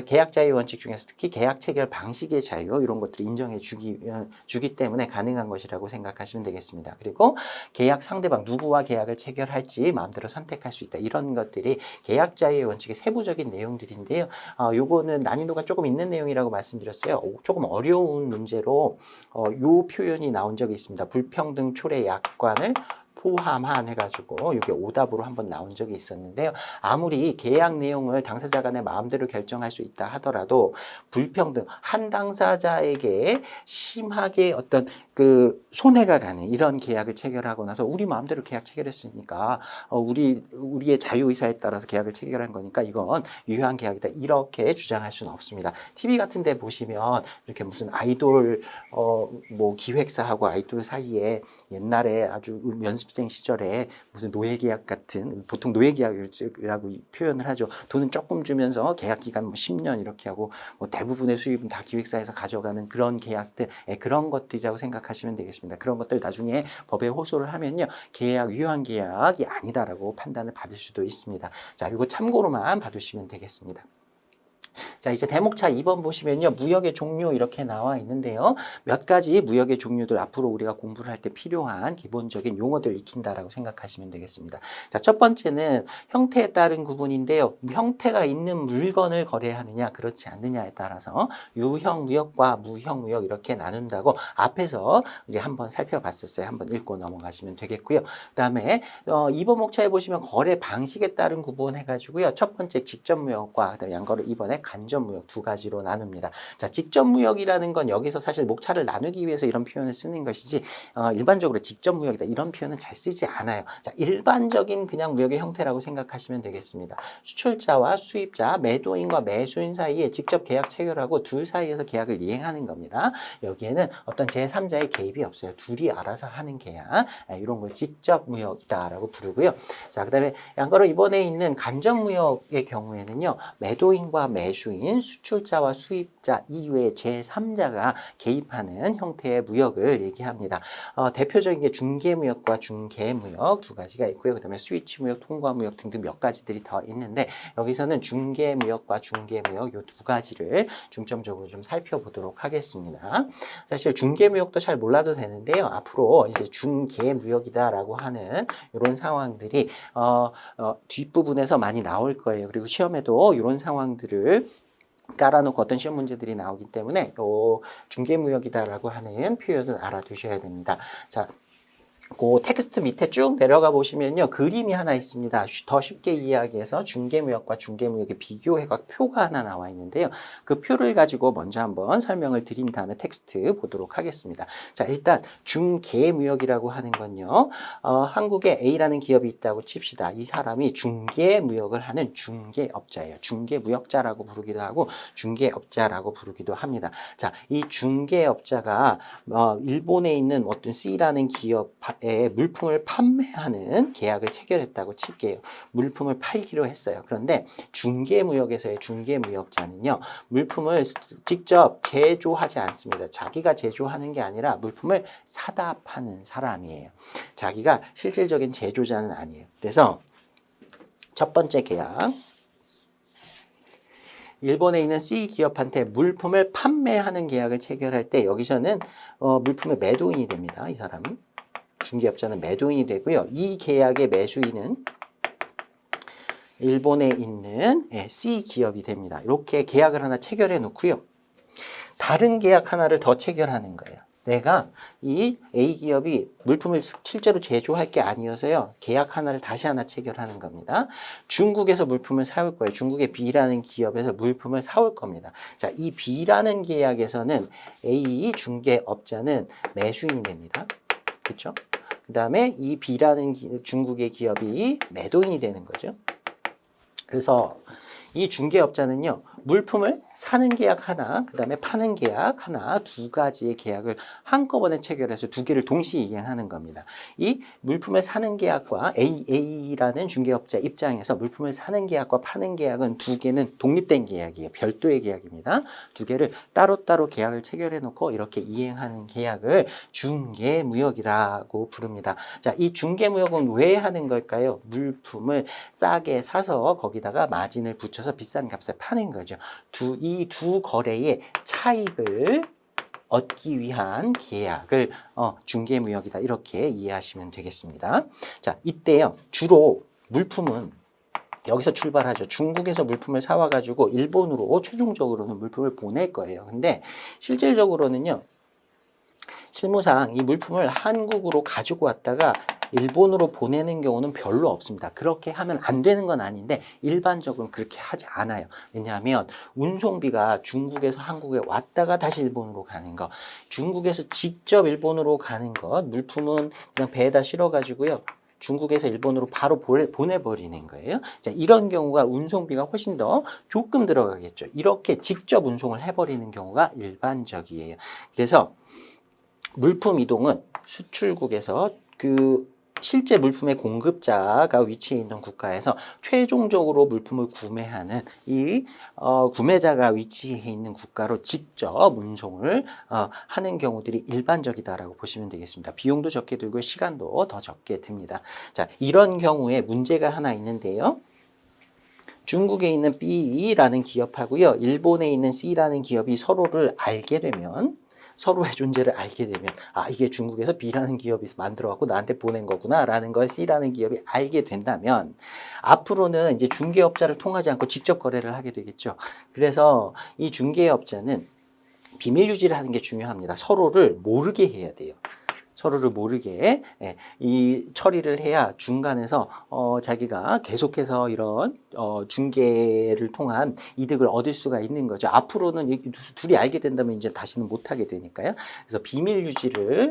계약 자유의 원칙 중에서 특히 계약 체결 방식의 자유 이런 것들을 인정해 주기 때문에 가능한 것이라고 생각하시면 되겠습니다. 그리고 계약 상대방 누구와 계약을 체결할지 마음대로 선택할 수 있다. 이런 것들이 계약 자유의 원칙의 세부적인 내용들인데요. 요거는 난이도가 조금 있는 내용이라고 말씀드렸어요. 조금 어려운 문제로 요 표현이 나온 적이 있습니다. 불평등 초래 약관을 포함한 해가지고 이게 오답으로 한번 나온 적이 있었는데요. 아무리 계약 내용을 당사자 간에 마음대로 결정할 수 있다 하더라도 불평등, 한 당사자에게 심하게 어떤 그 손해가 가는 이런 계약을 체결하고 나서 우리 마음대로 계약 체결했으니까 우리의 자유의사에 따라서 계약을 체결한 거니까 이건 유효한 계약이다. 이렇게 주장할 수는 없습니다. TV 같은 데 보시면 이렇게 무슨 아이돌 기획사하고 아이돌 사이에 옛날에 아주 연습생 시절에 무슨 노예계약 같은 보통 노예계약이라고 표현을 하죠. 돈은 조금 주면서 계약 기간 10년 이렇게 하고 대부분의 수입은 다 기획사에서 가져가는 그런 계약들 그런 것들이라고 생각하시면 되겠습니다. 그런 것들 나중에 법에 호소를 하면요. 유효한 계약이 아니다라고 판단을 받을 수도 있습니다. 자, 이거 참고로만 봐두시면 되겠습니다. 자, 이제 대목차 2번 보시면요. 무역의 종류 이렇게 나와 있는데요. 몇 가지 무역의 종류들 앞으로 우리가 공부를 할 때 필요한 기본적인 용어들 익힌다라고 생각하시면 되겠습니다. 자, 첫 번째는 형태에 따른 구분인데요. 형태가 있는 물건을 거래하느냐 그렇지 않느냐에 따라서 유형 무역과 무형 무역 이렇게 나눈다고 앞에서 우리 한번 살펴봤었어요. 한번 읽고 넘어가시면 되겠고요. 그다음에 2번 목차에 보시면 거래 방식에 따른 구분 해가지고요. 첫 번째 직접 무역과 그다음에 양거를 2번에 간접 무역 두 가지로 나눕니다. 자, 직접 무역이라는 건 여기서 사실 목차를 나누기 위해서 이런 표현을 쓰는 것이지 일반적으로 직접 무역이다 이런 표현은 잘 쓰지 않아요. 자, 일반적인 그냥 무역의 형태라고 생각하시면 되겠습니다. 수출자와 수입자, 매도인과 매수인 사이에 직접 계약 체결하고 둘 사이에서 계약을 이행하는 겁니다. 여기에는 어떤 제3자의 개입이 없어요. 둘이 알아서 하는 계약 이런 걸 직접 무역이다라고 부르고요. 자, 그다음에 양거로 이번에 있는 간접 무역의 경우에는요. 매도인과 매수인, 수출자와 수입자 이외의 제3자가 개입하는 형태의 무역을 얘기합니다. 대표적인 게 중개무역과 중개무역 두 가지가 있고요. 그 다음에 스위치무역, 통과무역 등등 몇 가지들이 더 있는데 여기서는 중개무역과 중개무역 이 두 가지를 중점적으로 좀 살펴보도록 하겠습니다. 사실 중개무역도 잘 몰라도 되는데요. 앞으로 이제 중개무역이다라고 하는 이런 상황들이 뒷부분에서 많이 나올 거예요. 그리고 시험에도 이런 상황들을 깔아놓고 어떤 시험 문제들이 나오기 때문에 중개무역이다라고 하는 표현을 알아두셔야 됩니다. 자, 그 텍스트 밑에 쭉 내려가 보시면요. 그림이 하나 있습니다. 더 쉽게 이해하기 위해서 중개무역과 중개무역의 비교해각 표가 하나 나와 있는데요. 그 표를 가지고 먼저 한번 설명을 드린 다음에 텍스트 보도록 하겠습니다. 자, 일단 중개무역이라고 하는 건요. 한국에 A라는 기업이 있다고 칩시다. 이 사람이 중개무역을 하는 중개업자예요. 중개무역자라고 부르기도 하고 중개업자라고 부르기도 합니다. 자, 이 중개업자가 일본에 있는 어떤 C라는 기업 물품을 판매하는 계약을 체결했다고 칠게요. 물품을 팔기로 했어요. 그런데 중개무역에서의 중개무역자는요, 물품을 직접 제조하지 않습니다. 자기가 제조하는 게 아니라 물품을 사다 파는 사람이에요. 자기가 실질적인 제조자는 아니에요. 그래서 첫 번째 계약, 일본에 있는 C 기업한테 물품을 판매하는 계약을 체결할 때 여기서는 물품의 매도인이 됩니다. 이 사람이. 중개업자는 매도인이 되고요. 이 계약의 매수인은 일본에 있는 C 기업이 됩니다. 이렇게 계약을 하나 체결해 놓고요. 다른 계약 하나를 더 체결하는 거예요. 내가 이 A 기업이 물품을 실제로 제조할 게 아니어서요. 계약 하나를 다시 하나 체결하는 겁니다. 중국에서 물품을 사올 거예요. 중국의 B라는 기업에서 물품을 사올 겁니다. 자, 이 B라는 계약에서는 A 중개업자는 매수인이 됩니다. 그렇죠? 그 다음에 이 B라는 중국의 기업이 매도인이 되는 거죠. 그래서 이 중개업자는요, 물품을 사는 계약 하나, 그 다음에 파는 계약 하나, 두 가지의 계약을 한꺼번에 체결해서 두 개를 동시에 이행하는 겁니다. 이 물품을 사는 계약과 A라는 중개업자 입장에서 물품을 사는 계약과 파는 계약은 두 개는 독립된 계약이에요. 별도의 계약입니다. 두 개를 따로따로 계약을 체결해 놓고 이렇게 이행하는 계약을 중개무역이라고 부릅니다. 자, 이 중개무역은 왜 하는 걸까요? 물품을 싸게 사서 거기다가 마진을 붙여서 비싼 값에 파는 거죠. 이 두 거래의 차익을 얻기 위한 계약을 중개무역이다. 이렇게 이해하시면 되겠습니다. 자, 이때요. 주로 물품은 여기서 출발하죠. 중국에서 물품을 사와가지고 일본으로 최종적으로는 물품을 보낼 거예요. 근데 실질적으로는요. 실무상 이 물품을 한국으로 가지고 왔다가 일본으로 보내는 경우는 별로 없습니다. 그렇게 하면 안 되는 건 아닌데 일반적으로 그렇게 하지 않아요. 왜냐하면 운송비가 중국에서 한국에 왔다가 다시 일본으로 가는 거, 중국에서 직접 일본으로 가는 것, 물품은 그냥 배에다 실어가지고요. 중국에서 일본으로 바로 보내버리는 거예요. 자, 이런 경우가 운송비가 훨씬 더 조금 들어가겠죠. 이렇게 직접 운송을 해버리는 경우가 일반적이에요. 그래서 물품 이동은 수출국에서 실제 물품의 공급자가 위치해 있는 국가에서 최종적으로 물품을 구매하는 이 구매자가 위치해 있는 국가로 직접 운송을 하는 경우들이 일반적이다라고 보시면 되겠습니다. 비용도 적게 들고 시간도 더 적게 듭니다. 자, 이런 경우에 문제가 하나 있는데요. 중국에 있는 B라는 기업하고요, 일본에 있는 C라는 기업이 서로를 알게 되면, 서로의 존재를 알게 되면, 아, 이게 중국에서 B라는 기업이 만들어갖고 나한테 보낸 거구나 라는 걸 C라는 기업이 알게 된다면 앞으로는 이제 중개업자를 통하지 않고 직접 거래를 하게 되겠죠. 그래서 이 중개업자는 비밀 유지를 하는 게 중요합니다. 서로를 모르게 해야 돼요. 서로를 모르게 이 처리를 해야 중간에서 자기가 계속해서 이런 중개를 통한 이득을 얻을 수가 있는 거죠. 앞으로는 둘이 알게 된다면 이제 다시는 못하게 되니까요. 그래서 비밀 유지를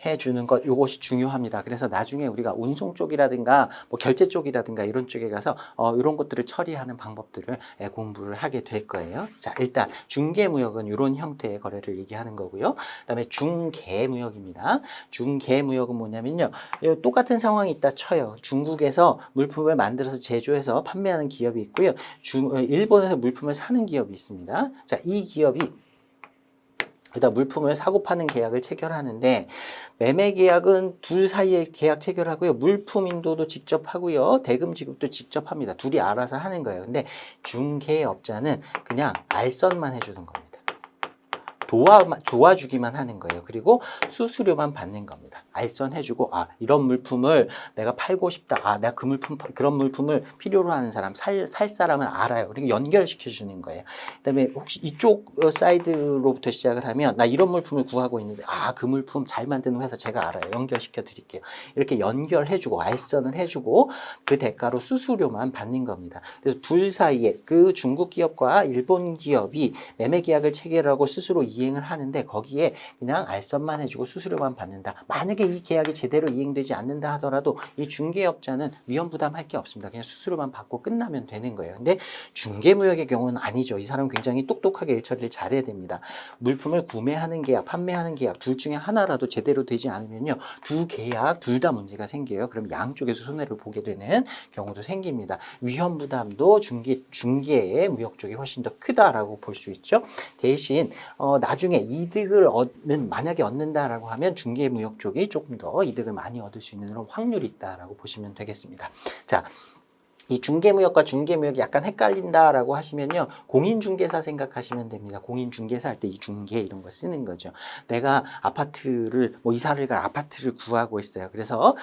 해주는 것, 이것이 중요합니다. 그래서 나중에 우리가 운송 쪽이라든가 뭐 결제 쪽이라든가 이런 쪽에 가서 이런 것들을 처리하는 방법들을 공부를 하게 될 거예요. 자, 일단 중개무역은 이런 형태의 거래를 얘기하는 거고요. 그다음에 중개무역입니다. 중개무역은 뭐냐면요, 똑같은 상황이 있다 쳐요. 중국에서 물품을 만들어서 제조해서 판매하는 기업이 있고요. 일본에서 물품을 사는 기업이 있습니다. 자, 이 기업이 그다음 물품을 사고 파는 계약을 체결하는데, 매매 계약은 둘 사이에 계약 체결하고요. 물품 인도도 직접 하고요. 대금 지급도 직접 합니다. 둘이 알아서 하는 거예요. 근데 중개업자는 그냥 알선만 해주는 겁니다. 도와주기만 하는 거예요. 그리고 수수료만 받는 겁니다. 알선해주고, 아, 이런 물품을 내가 팔고 싶다. 아, 내가 그런 물품을 필요로 하는 사람, 살 사람은 알아요. 그리고 연결시켜주는 거예요. 그 다음에 혹시 이쪽 사이드로부터 시작을 하면, 나 이런 물품을 구하고 있는데, 아, 그 물품 잘 만드는 회사 제가 알아요. 연결시켜 드릴게요. 이렇게 연결해주고, 알선을 해주고, 그 대가로 수수료만 받는 겁니다. 그래서 둘 사이에 그 중국 기업과 일본 기업이 매매 계약을 체결하고 스스로 이행을 하는데, 거기에 그냥 알선만 해주고 수수료만 받는다. 만약에 이 계약이 제대로 이행되지 않는다 하더라도 이 중개업자는 위험 부담할 게 없습니다. 그냥 수수료만 받고 끝나면 되는 거예요. 근데 중개무역의 경우는 아니죠. 이 사람은 굉장히 똑똑하게 일 처리를 잘해야 됩니다. 물품을 구매하는 계약, 판매하는 계약 둘 중에 하나라도 제대로 되지 않으면요. 두 계약 둘 다 문제가 생겨요. 그럼 양쪽에서 손해를 보게 되는 경우도 생깁니다. 위험 부담도 중개의 무역 쪽이 훨씬 더 크다라고 볼 수 있죠. 대신 나중에 이득을 만약에 얻는다라고 하면 중개무역 쪽이 조금 더 이득을 많이 얻을 수 있는 확률이 있다라고 보시면 되겠습니다. 자. 이 중개무역과 중개무역이 약간 헷갈린다라고 하시면요. 공인중개사 생각하시면 됩니다. 공인중개사 할 때 이 중개 이런 거 쓰는 거죠. 내가 아파트를 이사를 갈 아파트를 구하고 있어요. 그래서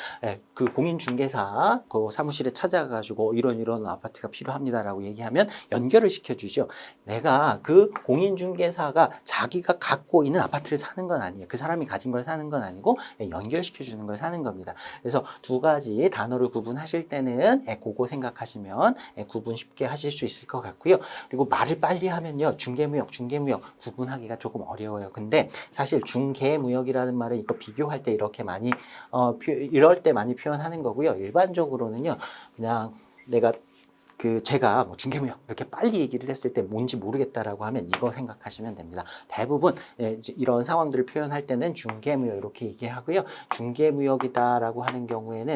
그 공인중개사 그 사무실에 찾아가지고 이런 아파트가 필요합니다라고 얘기하면 연결을 시켜주죠. 내가 그 공인중개사가 자기가 갖고 있는 아파트를 사는 건 아니에요. 그 사람이 가진 걸 사는 건 아니고 연결시켜주는 걸 사는 겁니다. 그래서 두 가지 단어를 구분하실 때는 그거 생각하시면 구분 쉽게 하실 수 있을 것 같고요. 그리고 말을 빨리 하면요. 중개무역 구분하기가 조금 어려워요. 근데 사실 중개무역이라는 말은 이거 비교할 때 이렇게 많이 이럴 때 많이 표현하는 거고요. 일반적으로는요. 그냥 제가 중개무역 이렇게 빨리 얘기를 했을 때 뭔지 모르겠다라고 하면 이거 생각하시면 됩니다. 대부분 이런 상황들을 표현할 때는 중개무역 이렇게 얘기하고요. 중개무역이다라고 하는 경우에는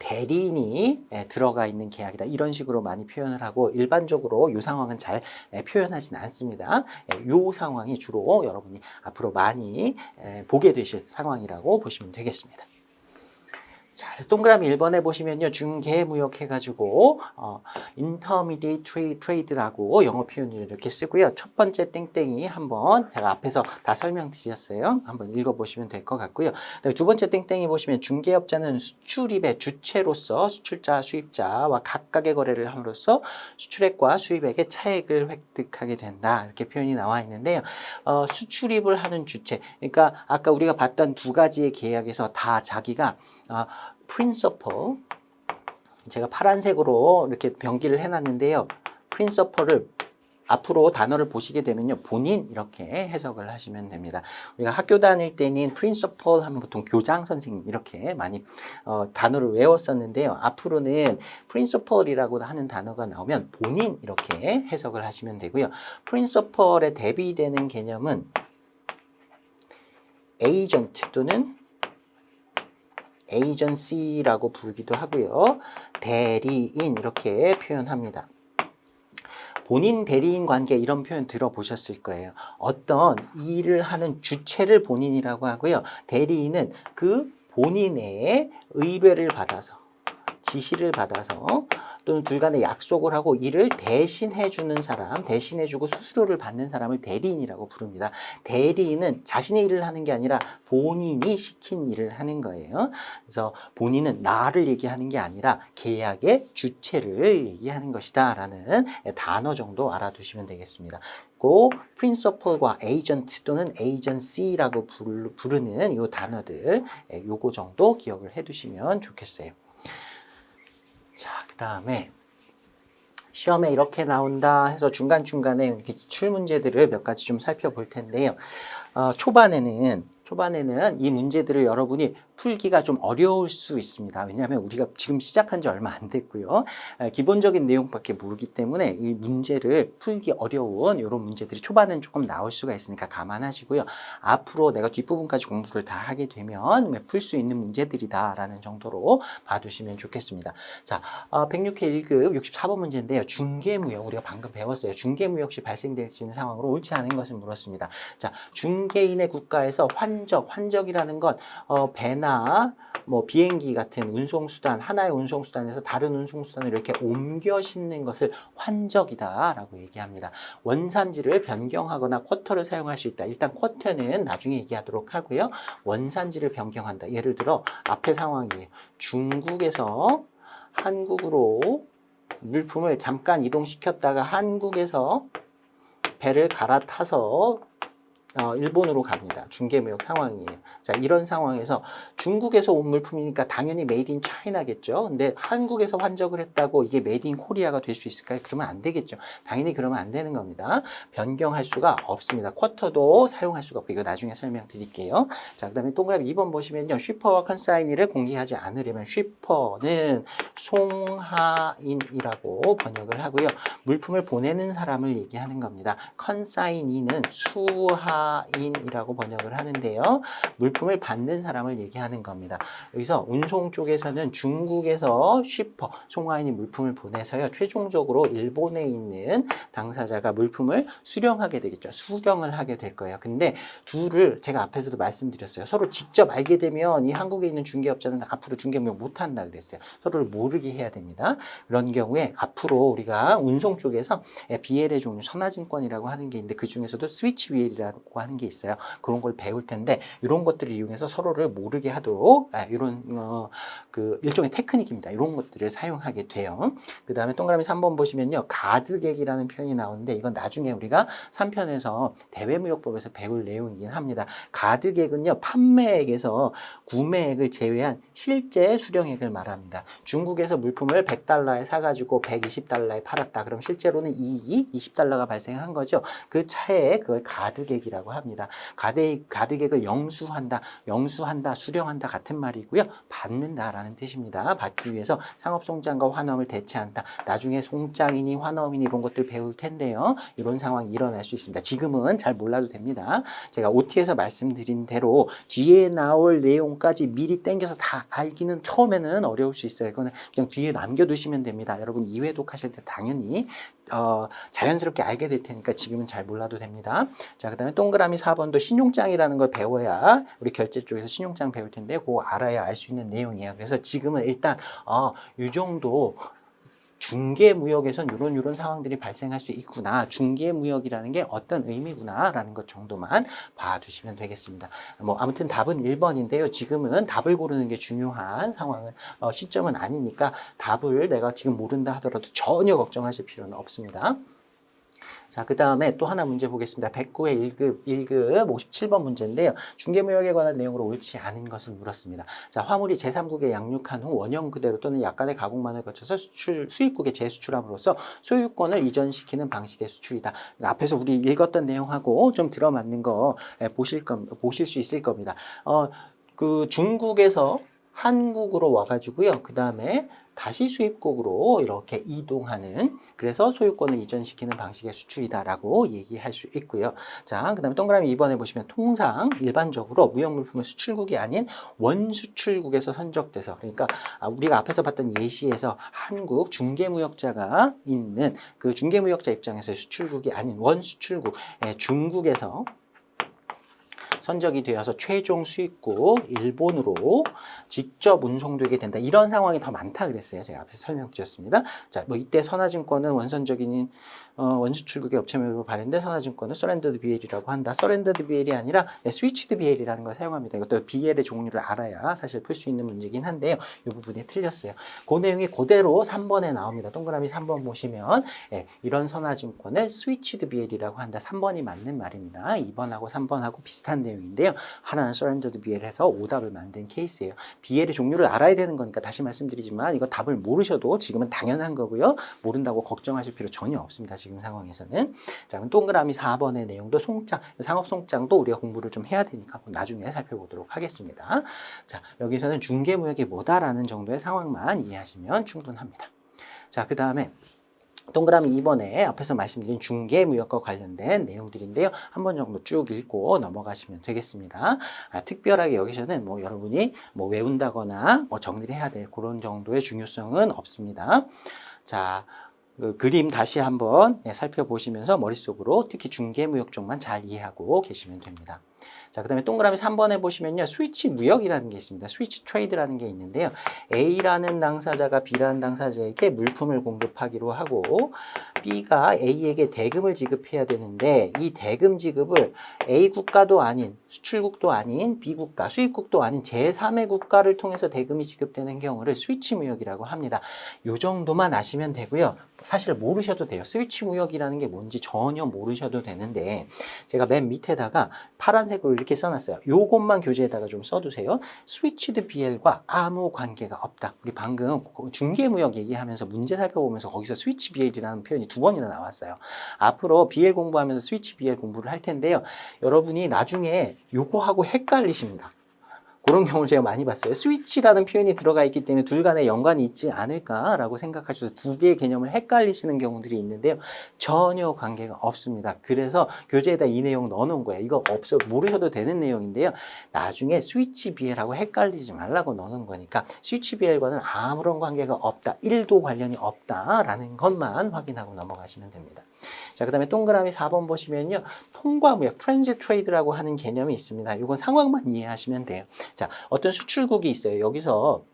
대리인이 들어가 있는 계약이다 이런 식으로 많이 표현을 하고 일반적으로 이 상황은 잘 표현하지는 않습니다. 이 상황이 주로 여러분이 앞으로 많이 보게 되실 상황이라고 보시면 되겠습니다. 자, 그래서 동그라미 1번에 보시면요. 중개무역 해가지고 intermediate trade라고 영어 표현을 이렇게 쓰고요. 첫 번째 땡땡이 한번 제가 앞에서 다 설명드렸어요. 한번 읽어보시면 될 것 같고요. 두 번째 땡땡이 보시면 중개업자는 수출입의 주체로서 수출자, 수입자와 각각의 거래를 함으로써 수출액과 수입액의 차액을 획득하게 된다. 이렇게 표현이 나와 있는데요. 수출입을 하는 주체. 그러니까 아까 우리가 봤던 두 가지의 계약에서 다 자기가 principal 제가 파란색으로 이렇게 병기를 해놨는데요. principal을 앞으로 단어를 보시게 되면요. 본인 이렇게 해석을 하시면 됩니다. 우리가 학교 다닐 때는 principal 하면 보통 교장 선생님 이렇게 많이 단어를 외웠었는데요. 앞으로는 principal이라고 하는 단어가 나오면 본인 이렇게 해석을 하시면 되고요. principal에 대비되는 개념은 agent 또는 agency라고 부르기도 하고요. 대리인 이렇게 표현합니다. 본인 대리인 관계 이런 표현 들어보셨을 거예요. 어떤 일을 하는 주체를 본인이라고 하고요. 대리인은 그 본인의 의뢰를 받아서 지시를 받아서 또는 둘 간에 약속을 하고 일을 대신해 주는 사람, 대신해 주고 수수료를 받는 사람을 대리인이라고 부릅니다. 대리인은 자신의 일을 하는 게 아니라 본인이 시킨 일을 하는 거예요. 그래서 본인은 나를 얘기하는 게 아니라 계약의 주체를 얘기하는 것이다 라는 단어 정도 알아두시면 되겠습니다. 그 principal과 agent 또는 agency라고 부르는 이 단어들 요거 정도 기억을 해 두시면 좋겠어요. 자, 그 다음에 시험에 이렇게 나온다 해서 중간중간에 이렇게 기출 문제들을 몇 가지 좀 살펴볼 텐데요. 초반에는 이 문제들을 여러분이 풀기가 좀 어려울 수 있습니다. 왜냐하면 우리가 지금 시작한 지 얼마 안 됐고요. 기본적인 내용밖에 모르기 때문에 이 문제를 풀기 어려운 이런 문제들이 초반엔 조금 나올 수가 있으니까 감안하시고요. 앞으로 내가 뒷부분까지 공부를 다 하게 되면 풀 수 있는 문제들이다라는 정도로 봐두시면 좋겠습니다. 자, 106회 1급 64번 문제인데요. 중개무역 우리가 방금 배웠어요. 중개무역 시 발생될 수 있는 상황으로 옳지 않은 것을 물었습니다. 자, 중개인의 국가에서 환적이라는 건 배나 비행기 같은 운송수단, 하나의 운송수단에서 다른 운송수단을 이렇게 옮겨 싣는 것을 환적이다라고 얘기합니다. 원산지를 변경하거나 쿼터를 사용할 수 있다. 일단 쿼터는 나중에 얘기하도록 하고요. 원산지를 변경한다. 예를 들어 앞에 상황이에요. 중국에서 한국으로 물품을 잠깐 이동시켰다가 한국에서 배를 갈아타서 일본으로 갑니다. 중개무역 상황이에요. 자, 이런 상황에서 중국에서 온 물품이니까 당연히 메이드 인 차이나겠죠. 근데 한국에서 환적을 했다고 이게 메이드 인 코리아가 될 수 있을까요? 그러면 안 되겠죠. 당연히 그러면 안 되는 겁니다. 변경할 수가 없습니다. 쿼터도 사용할 수가 없고 이거 나중에 설명드릴게요. 자, 그다음에 동그라미 2번 보시면요. 쉬퍼와 컨사이니를 공개하지 않으려면 쉬퍼는 송하인이라고 번역을 하고요. 물품을 보내는 사람을 얘기하는 겁니다. 컨사이니는 수하인이라고 번역을 하는데요. 물품을 받는 사람을 얘기하는 겁니다. 여기서 운송 쪽에서는 중국에서 쉬퍼, 송하인이 물품을 보내서요. 최종적으로 일본에 있는 당사자가 물품을 수령하게 되겠죠. 수령을 하게 될 거예요. 근데 둘을 제가 앞에서도 말씀드렸어요. 서로 직접 알게 되면 이 한국에 있는 중개업자는 앞으로 중개무역 못한다 그랬어요. 서로를 모르게 해야 됩니다. 그런 경우에 앞으로 우리가 운송 쪽에서 BL의 종류 선화증권이라고 하는 게 있는데 그 중에서도 스위치 BL이라고 하는 게 있어요. 그런 걸 배울 텐데 이런 것들을 이용해서 서로를 모르게 하도록 이런 그 일종의 테크닉입니다. 이런 것들을 사용하게 돼요. 그 다음에 동그라미 3번 보시면요. 가드객이라는 표현이 나오는데 이건 나중에 우리가 3편에서 대외무역법에서 배울 내용이긴 합니다. 가드객은요. 판매액에서 구매액을 제외한 실제 수령액을 말합니다. 중국에서 물품을 100달러에 사가지고 120달러에 팔았다. 그럼 실제로는 이익이 20달러가 발생한 거죠. 그 차에 그걸 가드객이라고 합니다. 가드객을 영수한다, 수령한다 같은 말이고요. 받는다라는 뜻입니다. 받기 위해서 상업송장과 환엄을 대체한다. 나중에 송장이니 환엄이니 이런 것들 배울 텐데요. 이런 상황이 일어날 수 있습니다. 지금은 잘 몰라도 됩니다. 제가 OT에서 말씀드린 대로 뒤에 나올 내용까지 미리 땡겨서 다 알기는 처음에는 어려울 수 있어요. 이거는 그냥 뒤에 남겨두시면 됩니다. 여러분 2회독 하실 때 당연히 자연스럽게 알게 될 테니까 지금은 잘 몰라도 됩니다. 자, 그 다음에 동그라미 4번도 신용장이라는 걸 배워야 우리 결제 쪽에서 신용장 배울 텐데 그거 알아야 알 수 있는 내용이에요. 그래서 지금은 일단 이 정도 중개무역에선 이런 상황들이 발생할 수 있구나. 중개무역이라는 게 어떤 의미구나 라는 것 정도만 봐두시면 되겠습니다. 아무튼 답은 1번인데요. 지금은 답을 고르는 게 중요한 상황은 시점은 아니니까 답을 내가 지금 모른다 하더라도 전혀 걱정하실 필요는 없습니다. 자, 그 다음에 또 하나 문제 보겠습니다. 109회 1급 57번 문제인데요. 중개무역에 관한 내용으로 옳지 않은 것을 물었습니다. 자, 화물이 제3국에 양육한 후 원형 그대로 또는 약간의 가공만을 거쳐서 수입국에 재수출함으로써 소유권을 이전시키는 방식의 수출이다. 앞에서 우리 읽었던 내용하고 좀 들어맞는 거 보실 수 있을 겁니다. 그 중국에서 한국으로 와가지고요. 그 다음에 다시 수입국으로 이렇게 이동하는, 그래서 소유권을 이전시키는 방식의 수출이다라고 얘기할 수 있고요. 자, 그 다음에 동그라미 2번에 보시면 통상 일반적으로 무역물품은 수출국이 아닌 원수출국에서 선적돼서, 그러니까 우리가 앞에서 봤던 예시에서 한국 중개무역자가 있는 그 중개무역자 입장에서 수출국이 아닌 원수출국, 중국에서 선적이 되어서 최종 수입국 일본으로 직접 운송되게 된다. 이런 상황이 더 많다 그랬어요. 제가 앞에서 설명드렸습니다. 자, 이때 선화증권은 원선적인 원수출국의 업체명으로 발행된 선화증권은 서렌더드 BL이라고 한다. 서렌더드 BL이 아니라 스위치드 BL이라는 걸 사용합니다. 이것도 BL의 종류를 알아야 사실 풀 수 있는 문제긴 한데요. 이 부분이 틀렸어요. 그 내용이 그대로 3번에 나옵니다. 동그라미 3번 보시면 이런 선화증권을 스위치드 BL이라고 한다. 3번이 맞는 말입니다. 2번하고 3번하고 비슷한 내용인데요. 하나는 서렌더드 BL에서 오답을 만든 케이스예요. BL의 종류를 알아야 되는 거니까 다시 말씀드리지만 이거 답을 모르셔도 지금은 당연한 거고요. 모른다고 걱정하실 필요 전혀 없습니다. 지금 상황에서는. 자, 그럼 동그라미 4번의 내용도 송장, 상업송장도 우리가 공부를 좀 해야 되니까 나중에 살펴보도록 하겠습니다. 자, 여기서는 중개무역이 뭐다라는 정도의 상황만 이해하시면 충분합니다. 자, 그 다음에 동그라미 2번에 앞에서 말씀드린 중개무역과 관련된 내용들인데요. 한 번 정도 쭉 읽고 넘어가시면 되겠습니다. 특별하게 여기서는 여러분이 외운다거나 정리를 해야 될 그런 정도의 중요성은 없습니다. 자, 그 그림 다시 한번 살펴보시면서 머릿속으로 특히 중개무역 쪽만 잘 이해하고 계시면 됩니다. 자, 그 다음에 동그라미 3번에 보시면요. 스위치 무역이라는 게 있습니다. 스위치 트레이드라는 게 있는데요. A라는 당사자가 B라는 당사자에게 물품을 공급하기로 하고 B가 A에게 대금을 지급해야 되는데 이 대금 지급을 A 국가도 아닌 수출국도 아닌 B 국가, 수입국도 아닌 제3의 국가를 통해서 대금이 지급되는 경우를 스위치 무역이라고 합니다. 요 정도만 아시면 되고요. 사실 모르셔도 돼요. 스위치 무역이라는 게 뭔지 전혀 모르셔도 되는데 제가 맨 밑에다가 파란색으로 이렇게 써놨어요. 요것만 교재에다가 좀 써두세요. 스위치드 BL과 아무 관계가 없다. 우리 방금 중개무역 얘기하면서 문제 살펴보면서 거기서 스위치 BL이라는 표현이 2번이나 나왔어요. 앞으로 BL 공부하면서 스위치 BL 공부를 할 텐데요. 여러분이 나중에 요거하고 헷갈리십니다. 그런 경우를 제가 많이 봤어요. 스위치라는 표현이 들어가 있기 때문에 둘 간에 연관이 있지 않을까라고 생각하셔서 두 개의 개념을 헷갈리시는 경우들이 있는데요. 전혀 관계가 없습니다. 그래서 교재에다 이 내용 넣어놓은 거예요. 이거 모르셔도 되는 내용인데요. 나중에 스위치 BL하고 헷갈리지 말라고 넣어놓은 거니까 스위치 BL과는 아무런 관계가 없다. 1도 관련이 없다라는 것만 확인하고 넘어가시면 됩니다. 자, 그 다음에 동그라미 4번 보시면요. 통과무역, 트랜짓 트레이드라고 하는 개념이 있습니다. 이건 상황만 이해하시면 돼요. 자, 어떤 수출국이 있어요. 여기서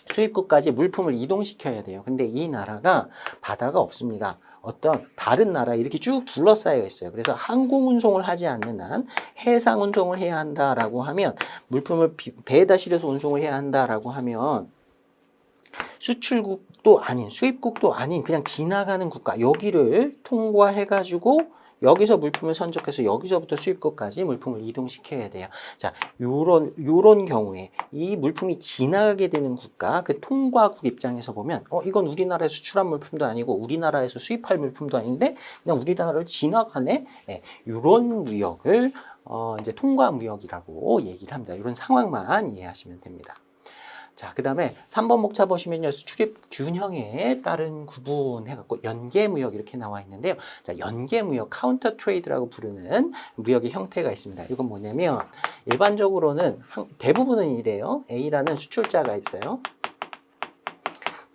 수입국까지 물품을 이동시켜야 돼요. 근데 이 나라가 바다가 없습니다. 어떤 다른 나라 이렇게 쭉 둘러싸여 있어요. 그래서 항공운송을 하지 않는 한 해상운송을 해야 한다라고 하면 물품을 배에다 실어서 운송을 해야 한다라고 하면 수출국도 아닌 수입국도 아닌 그냥 지나가는 국가 여기를 통과해가지고 여기서 물품을 선적해서 여기서부터 수입국까지 물품을 이동시켜야 돼요. 자, 요런 경우에 이 물품이 지나가게 되는 국가, 그 통과국 입장에서 보면 이건 우리나라에서 수출한 물품도 아니고 우리나라에서 수입할 물품도 아닌데 그냥 우리나라를 지나가네. 예, 요런 무역을 이제 통과무역이라고 얘기를 합니다. 이런 상황만 이해하시면 됩니다. 자, 그 다음에 3번 목차 보시면요. 수출입 균형에 따른 구분해갖고 연계무역 이렇게 나와 있는데요. 자, 연계무역, 카운터 트레이드라고 부르는 무역의 형태가 있습니다. 이건 뭐냐면 일반적으로는 대부분은 이래요. A라는 수출자가 있어요.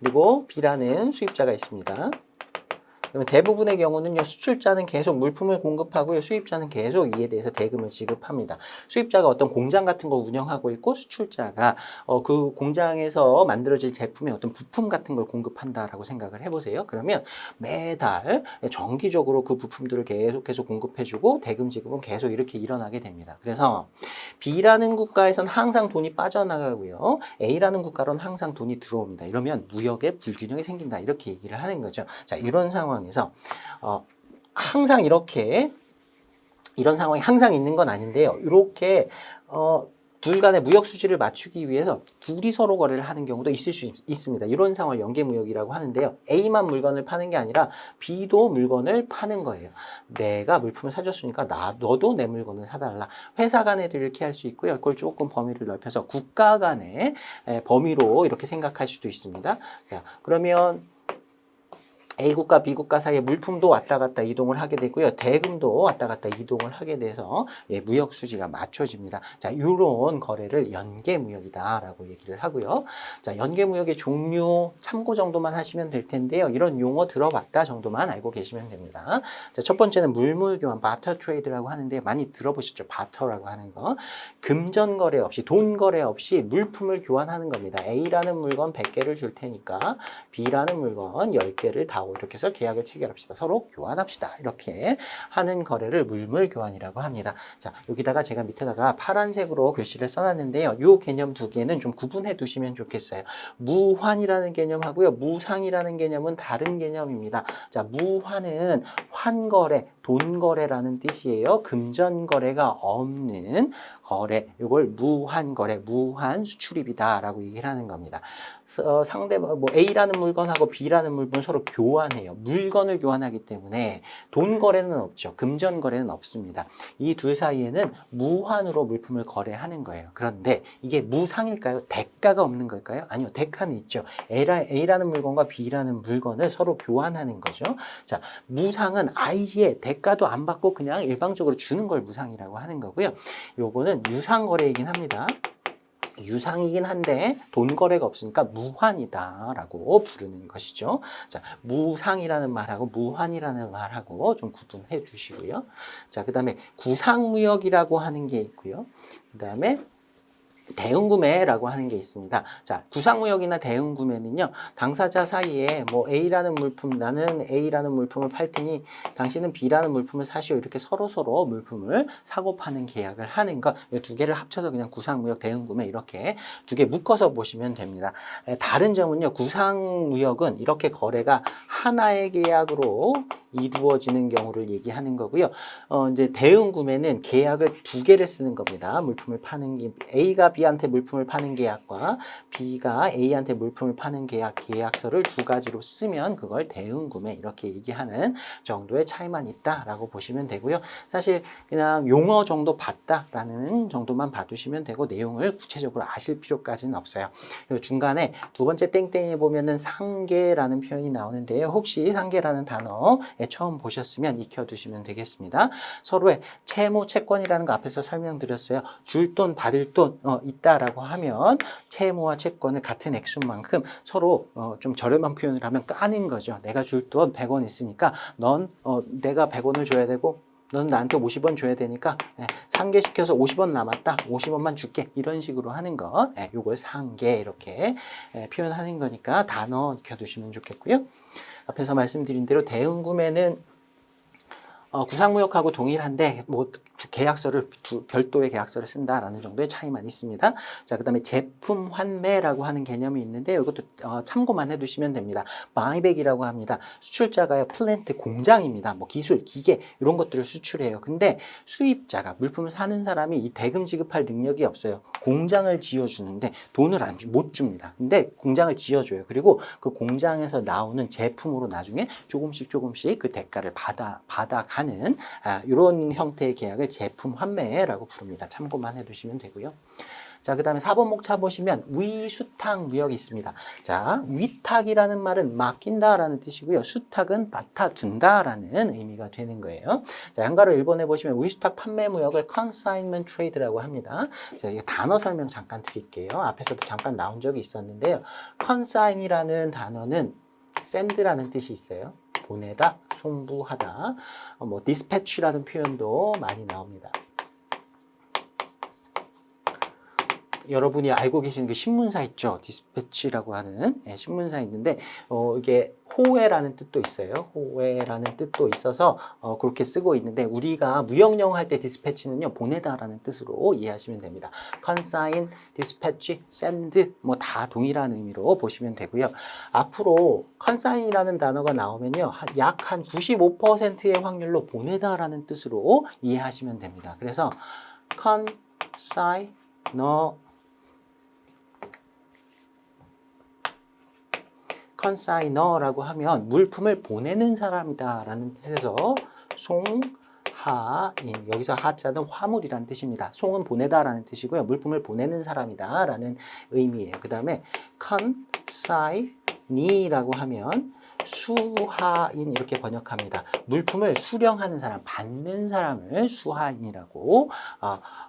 그리고 B라는 수입자가 있습니다. 그러면 대부분의 경우는요, 수출자는 계속 물품을 공급하고요, 수입자는 계속 이에 대해서 대금을 지급합니다. 수입자가 어떤 공장 같은 걸 운영하고 있고, 수출자가 그 공장에서 만들어질 제품의 어떤 부품 같은 걸 공급한다라고 생각을 해보세요. 그러면 매달 정기적으로 그 부품들을 계속해서 공급해주고, 대금 지급은 계속 이렇게 일어나게 됩니다. 그래서 B라는 국가에선 항상 돈이 빠져나가고요, A라는 국가로는 항상 돈이 들어옵니다. 이러면 무역에 불균형이 생긴다. 이렇게 얘기를 하는 거죠. 자, 이런 상황 에서 항상 이런 상황이 항상 있는 건 아닌데요. 이렇게 둘 간의 무역 수지를 맞추기 위해서 둘이 서로 거래를 하는 경우도 있을 수 있습니다. 이런 상황을 연계무역이라고 하는데요. A만 물건을 파는 게 아니라 B도 물건을 파는 거예요. 내가 물품을 사줬으니까 너도 내 물건을 사달라. 회사 간에도 이렇게 할 수 있고요. 그걸 조금 범위를 넓혀서 국가 간의 범위로 이렇게 생각할 수도 있습니다. 자, 그러면 A국가, B국가 사이에 물품도 왔다 갔다 이동을 하게 되고요. 대금도 왔다 갔다 이동을 하게 돼서 무역 수지가 맞춰집니다. 자, 이런 거래를 연계무역이다라고 얘기를 하고요. 자, 연계무역의 종류 참고 정도만 하시면 될 텐데요. 이런 용어 들어봤다 정도만 알고 계시면 됩니다. 자, 첫 번째는 물물교환, 바터 트레이드라고 하는데 많이 들어보셨죠? 바터라고 하는 거. 금전 거래 없이, 돈 거래 없이 물품을 교환하는 겁니다. A라는 물건 100개를 줄 테니까 B라는 물건 10개를 다 이렇게 해서 계약을 체결합시다. 서로 교환합시다. 이렇게 하는 거래를 물물교환이라고 합니다. 자, 여기다가 제가 밑에다가 파란색으로 글씨를 써놨는데요. 이 개념 두 개는 좀 구분해 두시면 좋겠어요. 무환이라는 개념하고요. 무상이라는 개념은 다른 개념입니다. 자, 무환은 환거래, 돈거래라는 뜻이에요. 금전거래가 없는 거래, 이걸 무환거래, 무환수출입이다라고 얘기를 하는 겁니다. 상대방 A라는 물건하고 B라는 물건 서로 교환해요. 물건을 교환하기 때문에 돈 거래는 없죠. 금전 거래는 없습니다. 이 둘 사이에는 무환으로 물품을 거래하는 거예요. 그런데 이게 무상일까요? 대가가 없는 걸까요? 아니요. 대가는 있죠. A라는 물건과 B라는 물건을 서로 교환하는 거죠. 자, 무상은 아예 대가도 안 받고 그냥 일방적으로 주는 걸 무상이라고 하는 거고요. 요거는 유상거래이긴 합니다. 유상이긴 한데 돈 거래가 없으니까 무환이다라고 부르는 것이죠. 자, 무상이라는 말하고 무환이라는 말하고 좀 구분해 주시고요. 자, 그다음에 구상무역이라고 하는 게 있고요. 그다음에 대응구매라고 하는 게 있습니다. 자, 구상무역이나 대응구매는요, 당사자 사이에 뭐 A라는 물품, 나는 A라는 물품을 팔 테니 당신은 B라는 물품을 사시오. 이렇게 서로서로 물품을 사고 파는 계약을 하는 것, 이 두 개를 합쳐서 그냥 구상무역, 대응구매 이렇게 두 개 묶어서 보시면 됩니다. 다른 점은요, 구상무역은 이렇게 거래가 하나의 계약으로 이루어지는 경우를 얘기하는 거고요. 이제 대응구매는 계약을 두 개를 쓰는 겁니다. 물품을 파는 게 A가 B한테 물품을 파는 계약과 B가 A한테 물품을 파는 계약서를 두 가지로 쓰면 그걸 대응구매 이렇게 얘기하는 정도의 차이만 있다라고 보시면 되고요. 사실 그냥 용어 정도 봤다라는 정도만 봐두시면 되고 내용을 구체적으로 아실 필요까지는 없어요. 그리고 중간에 두 번째 땡땡이 보면은 상계라는 표현이 나오는데요. 혹시 상계라는 단어 처음 보셨으면 익혀두시면 되겠습니다. 서로의 채무, 채권이라는 거 앞에서 설명드렸어요. 줄 돈, 받을 돈 있다라고 하면 채무와 채권을 같은 액수만큼 서로 좀 저렴한 표현을 하면 까는 거죠. 내가 줄 돈 100원 있으니까 넌 내가 100원을 줘야 되고 넌 나한테 50원 줘야 되니까 상계시켜서 50원 남았다. 50원만 줄게. 이런 식으로 하는 거. 요걸 상계 이렇게 표현하는 거니까 단어 익혀두시면 좋겠고요. 앞에서 말씀드린 대로 대응구매는 구상무역하고 동일한데 뭐 계약서를 별도의 계약서를 쓴다라는 정도의 차이만 있습니다. 자, 그다음에 제품 환매라고 하는 개념이 있는데 이것도 참고만 해두시면 됩니다. 바이백이라고 합니다. 수출자가요, 플랜트 공장입니다. 뭐 기술, 기계 이런 것들을 수출해요. 근데 수입자가 물품을 사는 사람이 이 대금 지급할 능력이 없어요. 공장을 지어주는데 돈을 못 줍니다. 근데 공장을 지어줘요. 그리고 그 공장에서 나오는 제품으로 나중에 조금씩 그 대가를 받아가는 이런 형태의 계약을 제품 환매라고 부릅니다. 참고만 해두시면 되고요. 자, 그 다음에 4번 목차 보시면 위수탁 무역이 있습니다. 자, 위탁이라는 말은 맡긴다라는 뜻이고요. 수탁은 맡아둔다라는 의미가 되는 거예요. 자, 한가로 일본에 보시면 위수탁 판매 무역을 consignment trade라고 합니다. 자, 이 단어 설명 잠깐 드릴게요. 앞에서도 잠깐 나온 적이 있었는데요. consign이라는 단어는 send라는 뜻이 있어요. 보내다, 송부하다, 뭐 dispatch라는 표현도 많이 나옵니다. 여러분이 알고 계시는 그 신문사 있죠? 디스패치라고 하는 신문사 있는데 이게 호외라는 뜻도 있어요. 호외라는 뜻도 있어서 그렇게 쓰고 있는데 우리가 무역영어 할 때 디스패치는요, 보내다라는 뜻으로 이해하시면 됩니다. consign, dispatch, send 뭐 다 동일한 의미로 보시면 되고요. 앞으로 consign이라는 단어가 나오면요, 약 한 95%의 확률로 보내다라는 뜻으로 이해하시면 됩니다. 그래서 consignor라고 하면 물품을 보내는 사람이다라는 뜻에서 송하인, 여기서 하자는 화물이라는 뜻입니다. 송은 보내다라는 뜻이고요. 물품을 보내는 사람이다라는 의미예요. 그 다음에 consign이라고 하면 수하인 이렇게 번역합니다. 물품을 수령하는 사람, 받는 사람을 수하인이라고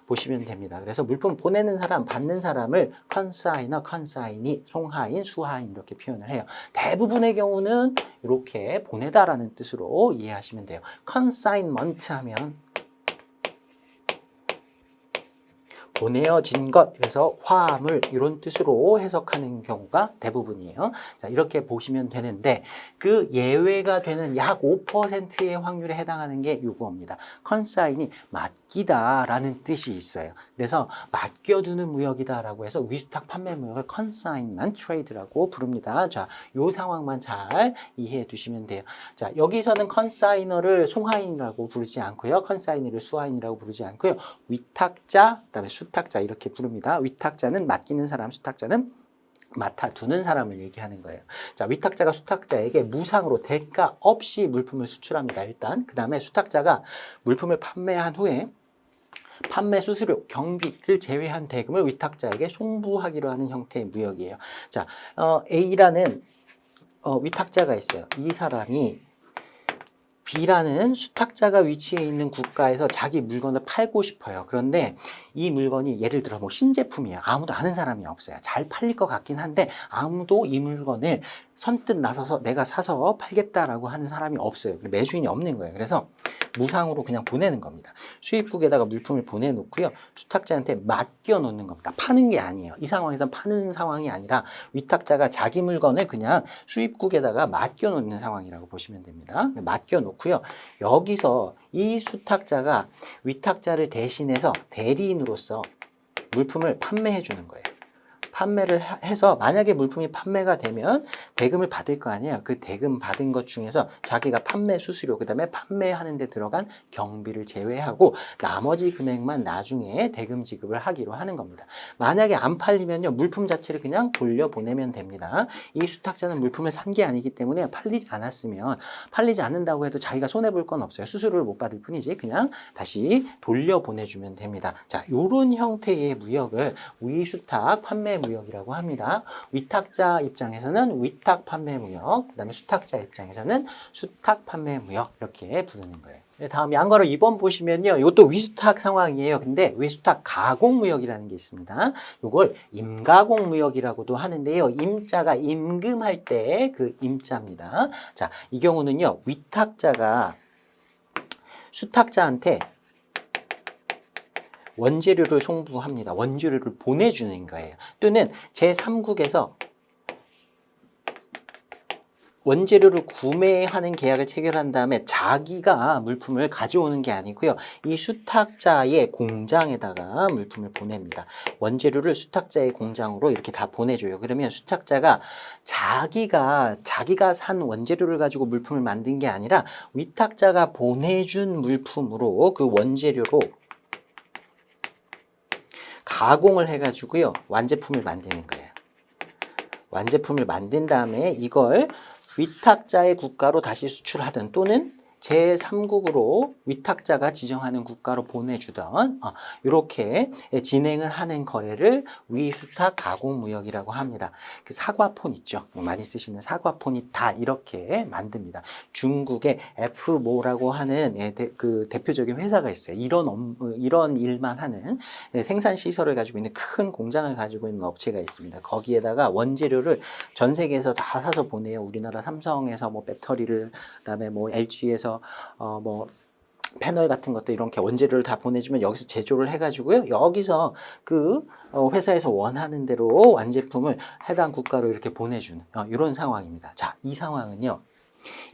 보시면 됩니다. 그래서 물품 보내는 사람, 받는 사람을 consignor, consignee, 송하인, 수하인 이렇게 표현을 해요. 대부분의 경우는 이렇게 보내다라는 뜻으로 이해하시면 돼요. consignment 하면 보내어진 것, 그래서 화물 이런 뜻으로 해석하는 경우가 대부분이에요. 자, 이렇게 보시면 되는데 그 예외가 되는 약 5%의 확률에 해당하는 게 이거입니다. consign이 맡기다라는 뜻이 있어요. 그래서 맡겨두는 무역이다라고 해서 위수탁 판매 무역을 consignment trade라고 부릅니다. 자, 요 상황만 잘 이해해 두시면 돼요. 자, 여기서는 consignor를 송하인이라고 부르지 않고요. consignee를 수하인이라고 부르지 않고요. 위탁자, 그다음에 수탁자 이렇게 부릅니다. 위탁자는 맡기는 사람, 수탁자는 맡아두는 사람을 얘기하는 거예요. 자, 위탁자가 수탁자에게 무상으로 대가 없이 물품을 수출합니다. 일단 그 다음에 수탁자가 물품을 판매한 후에 판매 수수료, 경비를 제외한 대금을 위탁자에게 송부하기로 하는 형태의 무역이에요. 자, A라는 위탁자가 있어요. 이 사람이 B라는 수탁자가 위치해 있는 국가에서 자기 물건을 팔고 싶어요. 그런데 이 물건이 예를 들어 뭐 신제품이에요. 아무도 아는 사람이 없어요. 잘 팔릴 것 같긴 한데 아무도 이 물건을 선뜻 나서서 내가 사서 팔겠다라고 하는 사람이 없어요. 매주인이 없는 거예요. 그래서 무상으로 그냥 보내는 겁니다. 수입국에다가 물품을 보내놓고요. 수탁자한테 맡겨 놓는 겁니다. 파는 게 아니에요. 이 상황에선 파는 상황이 아니라 위탁자가 자기 물건을 그냥 수입국에다가 맡겨 놓는 상황이라고 보시면 됩니다. 맡겨 놓고요. 여기서 이 수탁자가 위탁자를 대신해서 대리인으로서 물품을 판매해 주는 거예요. 판매를 해서 만약에 물품이 판매가 되면 대금을 받을 거 아니에요. 그 대금 받은 것 중에서 자기가 판매 수수료, 그 다음에 판매하는 데 들어간 경비를 제외하고 나머지 금액만 나중에 대금 지급을 하기로 하는 겁니다. 만약에 안 팔리면요, 물품 자체를 그냥 돌려보내면 됩니다. 이 수탁자는 물품을 산 게 아니기 때문에 팔리지 않았으면, 팔리지 않는다고 해도 자기가 손해볼 건 없어요. 수수료를 못 받을 뿐이지 그냥 다시 돌려보내주면 됩니다. 자, 요런 형태의 무역을 위수탁 판매 무역이라고 합니다. 위탁자 입장에서는 위탁 판매 무역, 그 다음에 수탁자 입장에서는 수탁 판매 무역 이렇게 부르는 거예요. 네, 다음 양괄호 2번 보시면요. 이것도 위수탁 상황이에요. 근데 위수탁 가공무역이라는 게 있습니다. 이걸 임가공무역이라고도 하는데요. 임자가 임금할 때 그 임자입니다. 자, 이 경우는요. 위탁자가 수탁자한테 원재료를 송부합니다. 원재료를 보내주는 거예요. 또는 제3국에서 원재료를 구매하는 계약을 체결한 다음에 자기가 물품을 가져오는 게 아니고요. 이 수탁자의 공장에다가 물품을 보냅니다. 원재료를 수탁자의 공장으로 이렇게 다 보내줘요. 그러면 수탁자가 자기가 산 원재료를 가지고 물품을 만든 게 아니라 위탁자가 보내준 물품으로 그 원재료로 가공을 해가지고요. 완제품을 만드는 거예요. 완제품을 만든 다음에 이걸 위탁자의 국가로 다시 수출하든 또는 제3국으로 위탁자가 지정하는 국가로 보내주던 이렇게 진행을 하는 거래를 위수탁 가공무역이라고 합니다. 그 사과폰 있죠. 많이 쓰시는 사과폰이 다 이렇게 만듭니다. 중국의 F모라고 하는 그 대표적인 회사가 있어요. 이런 일만 하는 생산 시설을 가지고 있는 큰 공장을 가지고 있는 업체가 있습니다. 거기에다가 원재료를 전 세계에서 다 사서 보내요. 우리나라 삼성에서 뭐 배터리를, 그다음에 뭐 LG에서 뭐 패널 같은 것도 이렇게 원재료를 다 보내주면 여기서 제조를 해가지고요. 여기서 그 회사에서 원하는 대로 완제품을 해당 국가로 이렇게 보내주는 이런 상황입니다. 자, 이 상황은요.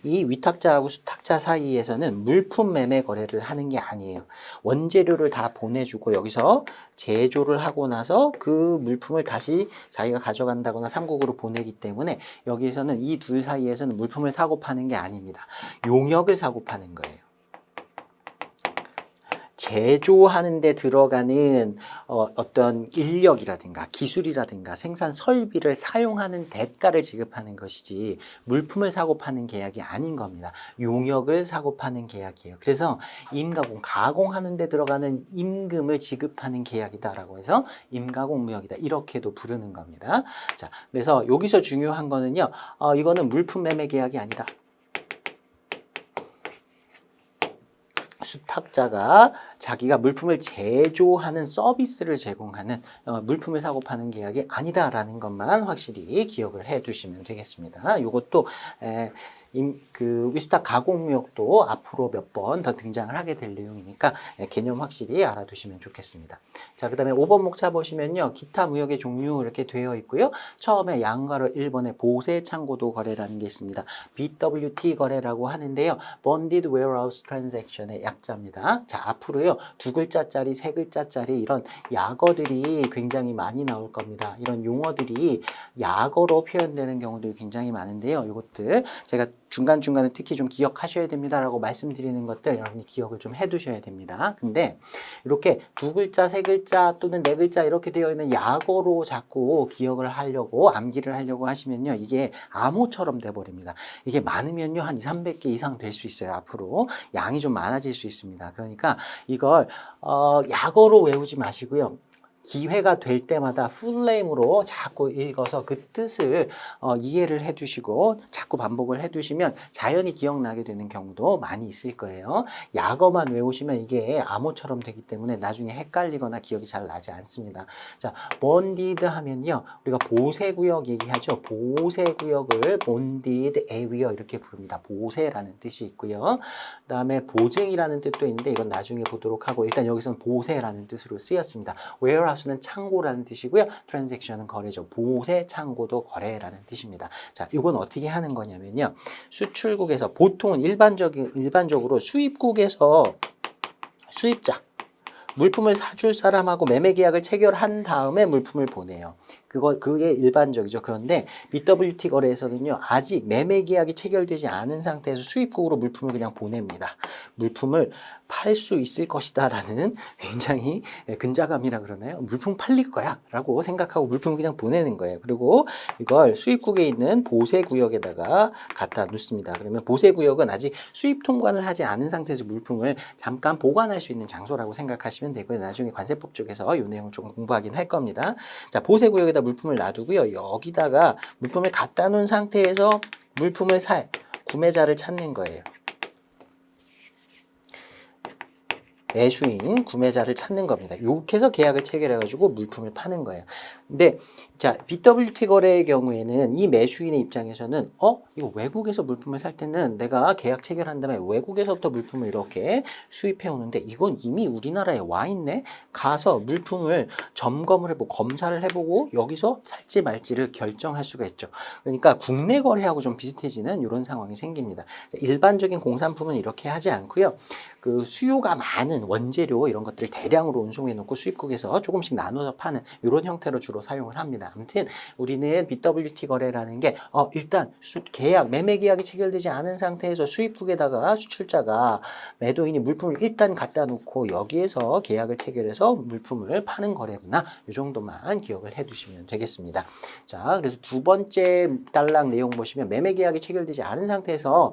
이 위탁자하고 수탁자 사이에서는 물품 매매 거래를 하는 게 아니에요. 원재료를 다 보내주고 여기서 제조를 하고 나서 그 물품을 다시 자기가 가져간다거나 삼국으로 보내기 때문에 여기에서는 이 둘 사이에서는 물품을 사고 파는 게 아닙니다. 용역을 사고 파는 거예요. 제조하는 데 들어가는 어떤 인력이라든가 기술이라든가 생산 설비를 사용하는 대가를 지급하는 것이지 물품을 사고 파는 계약이 아닌 겁니다. 용역을 사고 파는 계약이에요. 그래서 임가공, 가공하는 데 들어가는 임금을 지급하는 계약이다라고 해서 임가공무역이다 이렇게도 부르는 겁니다. 자, 그래서 여기서 중요한 거는요. 이거는 물품 매매 계약이 아니다. 수탁자가 자기가 물품을 제조하는 서비스를 제공하는 물품을 사고 파는 계약이 아니다라는 것만 확실히 기억을 해 두시면 되겠습니다. 이것도 그 위수탁 가공무역도 앞으로 몇 번 더 등장을 하게 될 내용이니까 개념 확실히 알아두시면 좋겠습니다. 자, 그 다음에 5번 목차 보시면요. 기타 무역의 종류 이렇게 되어 있고요. 처음에 양괄호 1번에 보세 창고도 거래라는 게 있습니다. BWT 거래라고 하는데요. Bonded Warehouse Transaction의 약자입니다. 자, 앞으로요. 두 글자짜리, 세 글자짜리 이런 약어들이 굉장히 많이 나올 겁니다. 이런 용어들이 약어로 표현되는 경우들이 굉장히 많은데요. 이것들 제가 중간중간에 특히 좀 기억하셔야 됩니다라고 말씀드리는 것들 여러분이 기억을 좀 해두셔야 됩니다. 근데 이렇게 두 글자, 세 글자 또는 네 글자 이렇게 되어 있는 약어로 자꾸 기억을 하려고 암기를 하려고 하시면요. 이게 암호처럼 돼버립니다. 이게 많으면요. 한 200~300개 이상 될 수 있어요. 앞으로 양이 좀 많아질 수 있습니다. 그러니까 이걸 약어로 외우지 마시고요. 기회가 될 때마다 풀네임으로 자꾸 읽어서 그 뜻을 이해를 해두시고 자꾸 반복을 해두시면 자연히 기억나게 되는 경우도 많이 있을 거예요. 약어만 외우시면 이게 암호처럼 되기 때문에 나중에 헷갈리거나 기억이 잘 나지 않습니다. 자, bonded 하면요. 우리가 보세구역 얘기하죠. 보세구역을 bonded area 이렇게 부릅니다. 보세라는 뜻이 있고요. 그 다음에 보증이라는 뜻도 있는데 이건 나중에 보도록 하고 일단 여기서는 보세라는 뜻으로 쓰였습니다. warehouse는 창고라는 뜻이고요. transaction은 거래죠. 보세, 창고도 거래라는 뜻입니다. 자, 이건 어떻게 하는 거냐면요. 수출국에서 보통은 일반적으로 수입국에서 수입자 물품을 사줄 사람하고 매매 계약을 체결한 다음에 물품을 보내요. 그게 일반적이죠. 그런데 BWT 거래에서는요, 아직 매매 계약이 체결되지 않은 상태에서 수입국으로 물품을 그냥 보냅니다. 물품을 팔 수 있을 것이다 라는 굉장히 근자감이라 그러나요? 물품 팔릴 거야 라고 생각하고 물품을 그냥 보내는 거예요. 그리고 이걸 수입국에 있는 보세구역에다가 갖다 놓습니다. 그러면 보세구역은 아직 수입 통관을 하지 않은 상태에서 물품을 잠깐 보관할 수 있는 장소라고 생각하시면 되고요. 나중에 관세법 쪽에서 이 내용을 조금 공부하긴 할 겁니다. 자, 보세구역에다 물품을 놔두고요. 여기다가 물품을 갖다 놓은 상태에서 물품을 살 구매자를 찾는 거예요. 매수인 구매자를 찾는 겁니다. 이렇게 해서 계약을 체결해가지고 물품을 파는 거예요. 근데 자, BWT 거래의 경우에는 이 매수인의 입장에서는 이거 외국에서 물품을 살 때는 내가 계약 체결한 다음에 외국에서부터 물품을 이렇게 수입해 오는데 이건 이미 우리나라에 와 있네. 가서 물품을 점검을 해보고 검사를 해보고 여기서 살지 말지를 결정할 수가 있죠. 그러니까 국내 거래하고 좀 비슷해지는 이런 상황이 생깁니다. 일반적인 공산품은 이렇게 하지 않고요. 그 수요가 많은 원재료 이런 것들을 대량으로 운송해 놓고 수입국에서 조금씩 나눠서 파는 이런 형태로 주로 사용을 합니다. 아무튼 우리는 BWT 거래라는 게 일단 매매 계약이 체결되지 않은 상태에서 수입국에다가 수출자가 매도인이 물품을 일단 갖다 놓고 여기에서 계약을 체결해서 물품을 파는 거래구나. 이 정도만 기억을 해 두시면 되겠습니다. 자, 그래서 두 번째 단락 내용 보시면 매매 계약이 체결되지 않은 상태에서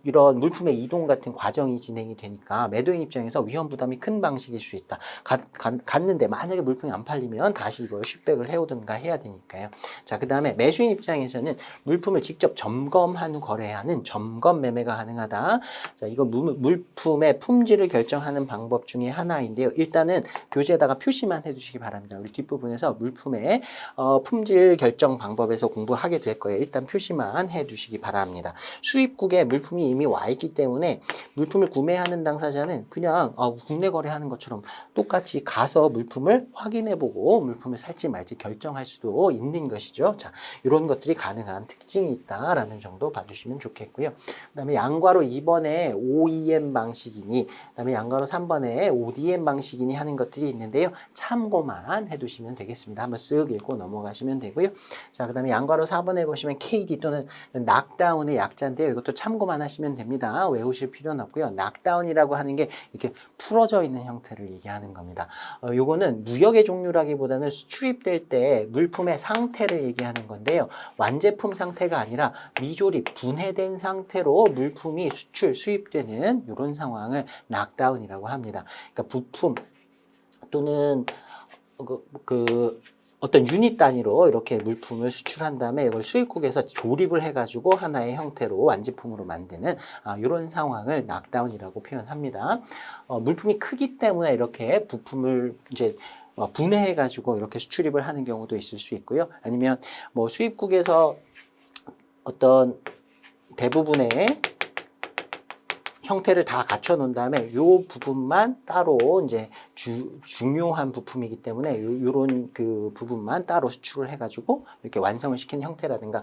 이런 물품의 이동 같은 과정이 진행이 되니까 매도인 입장에서 위험 부담이 큰 방식일 수 있다. 갔는데 만약에 물품이 안 팔리면 다시 이걸 쉽백을 해오든가 해야 되니까요. 자, 그 다음에 매수인 입장에서는 물품을 직접 점검한 후 거래하는 점검 매매가 가능하다. 자, 이거 물품의 품질을 결정하는 방법 중에 하나인데요. 일단은 교재에다가 표시만 해주시기 바랍니다. 우리 뒷부분에서 물품의 품질 결정 방법에서 공부하게 될 거예요. 일단 표시만 해주시기 바랍니다. 수입국에 물품이 이미 와 있기 때문에 물품을 구매하는 당사자는 그냥 국내 거래하는 것처럼 똑같이 가서 물품을 확인해보고 물품을 살지 말지 결정할 수도 있는 것이죠. 자, 이런 것들이 가능한 특징이 있다라는 정도 봐주시면 좋겠고요. 그 다음에 양괄호 2번에 OEM 방식이니, 그 다음에 양괄호 3번에 ODM 방식이니 하는 것들이 있는데요. 참고만 해두시면 되겠습니다. 한번 쓱 읽고 넘어가시면 되고요. 자, 그 다음에 양괄호 4번에 보시면 KD 또는 낙다운의 약자인데요. 이것도 참고만 하시면 됩니다. 외우실 필요는 없고요. 낙다운이라고 하는 게 이렇게 풀어져 있는 형태를 얘기하는 겁니다. 요거는 무역의 종류라기보다는 수출입될 때 물품의 상태를 얘기하는 건데요. 완제품 상태가 아니라 미조립, 분해된 상태로 물품이 수입되는 이런 상황을 낙다운이라고 합니다. 그러니까 부품 또는 어떤 유닛 단위로 이렇게 물품을 수출한 다음에 이걸 수입국에서 조립을 해가지고 하나의 형태로 완제품으로 만드는 이런 상황을 낙다운이라고 표현합니다. 물품이 크기 때문에 이렇게 부품을 이제 분해해가지고 이렇게 수출입을 하는 경우도 있을 수 있고요. 아니면 뭐 수입국에서 어떤 대부분의 형태를 다 갖춰 놓은 다음에 요 부분만 따로 이제 중요한 부품이기 때문에 요런 그 부분만 따로 수출을 해가지고 이렇게 완성을 시키는 형태라든가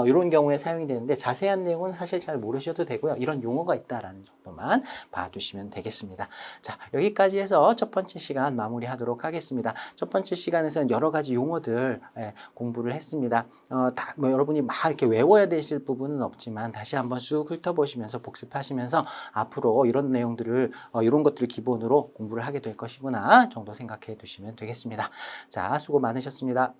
이런 경우에 사용이 되는데 자세한 내용은 사실 잘 모르셔도 되고요. 이런 용어가 있다라는 정도만 봐두시면 되겠습니다. 자, 여기까지 해서 첫 번째 시간 마무리하도록 하겠습니다. 첫 번째 시간에서는 여러 가지 용어들 공부를 했습니다. 뭐 여러분이 막 이렇게 외워야 되실 부분은 없지만 다시 한번 쑥 훑어보시면서 복습하시면서 앞으로 이런 내용들을 이런 것들을 기본으로 공부를 하게 될 것이구나 정도 생각해 두시면 되겠습니다. 자, 수고 많으셨습니다.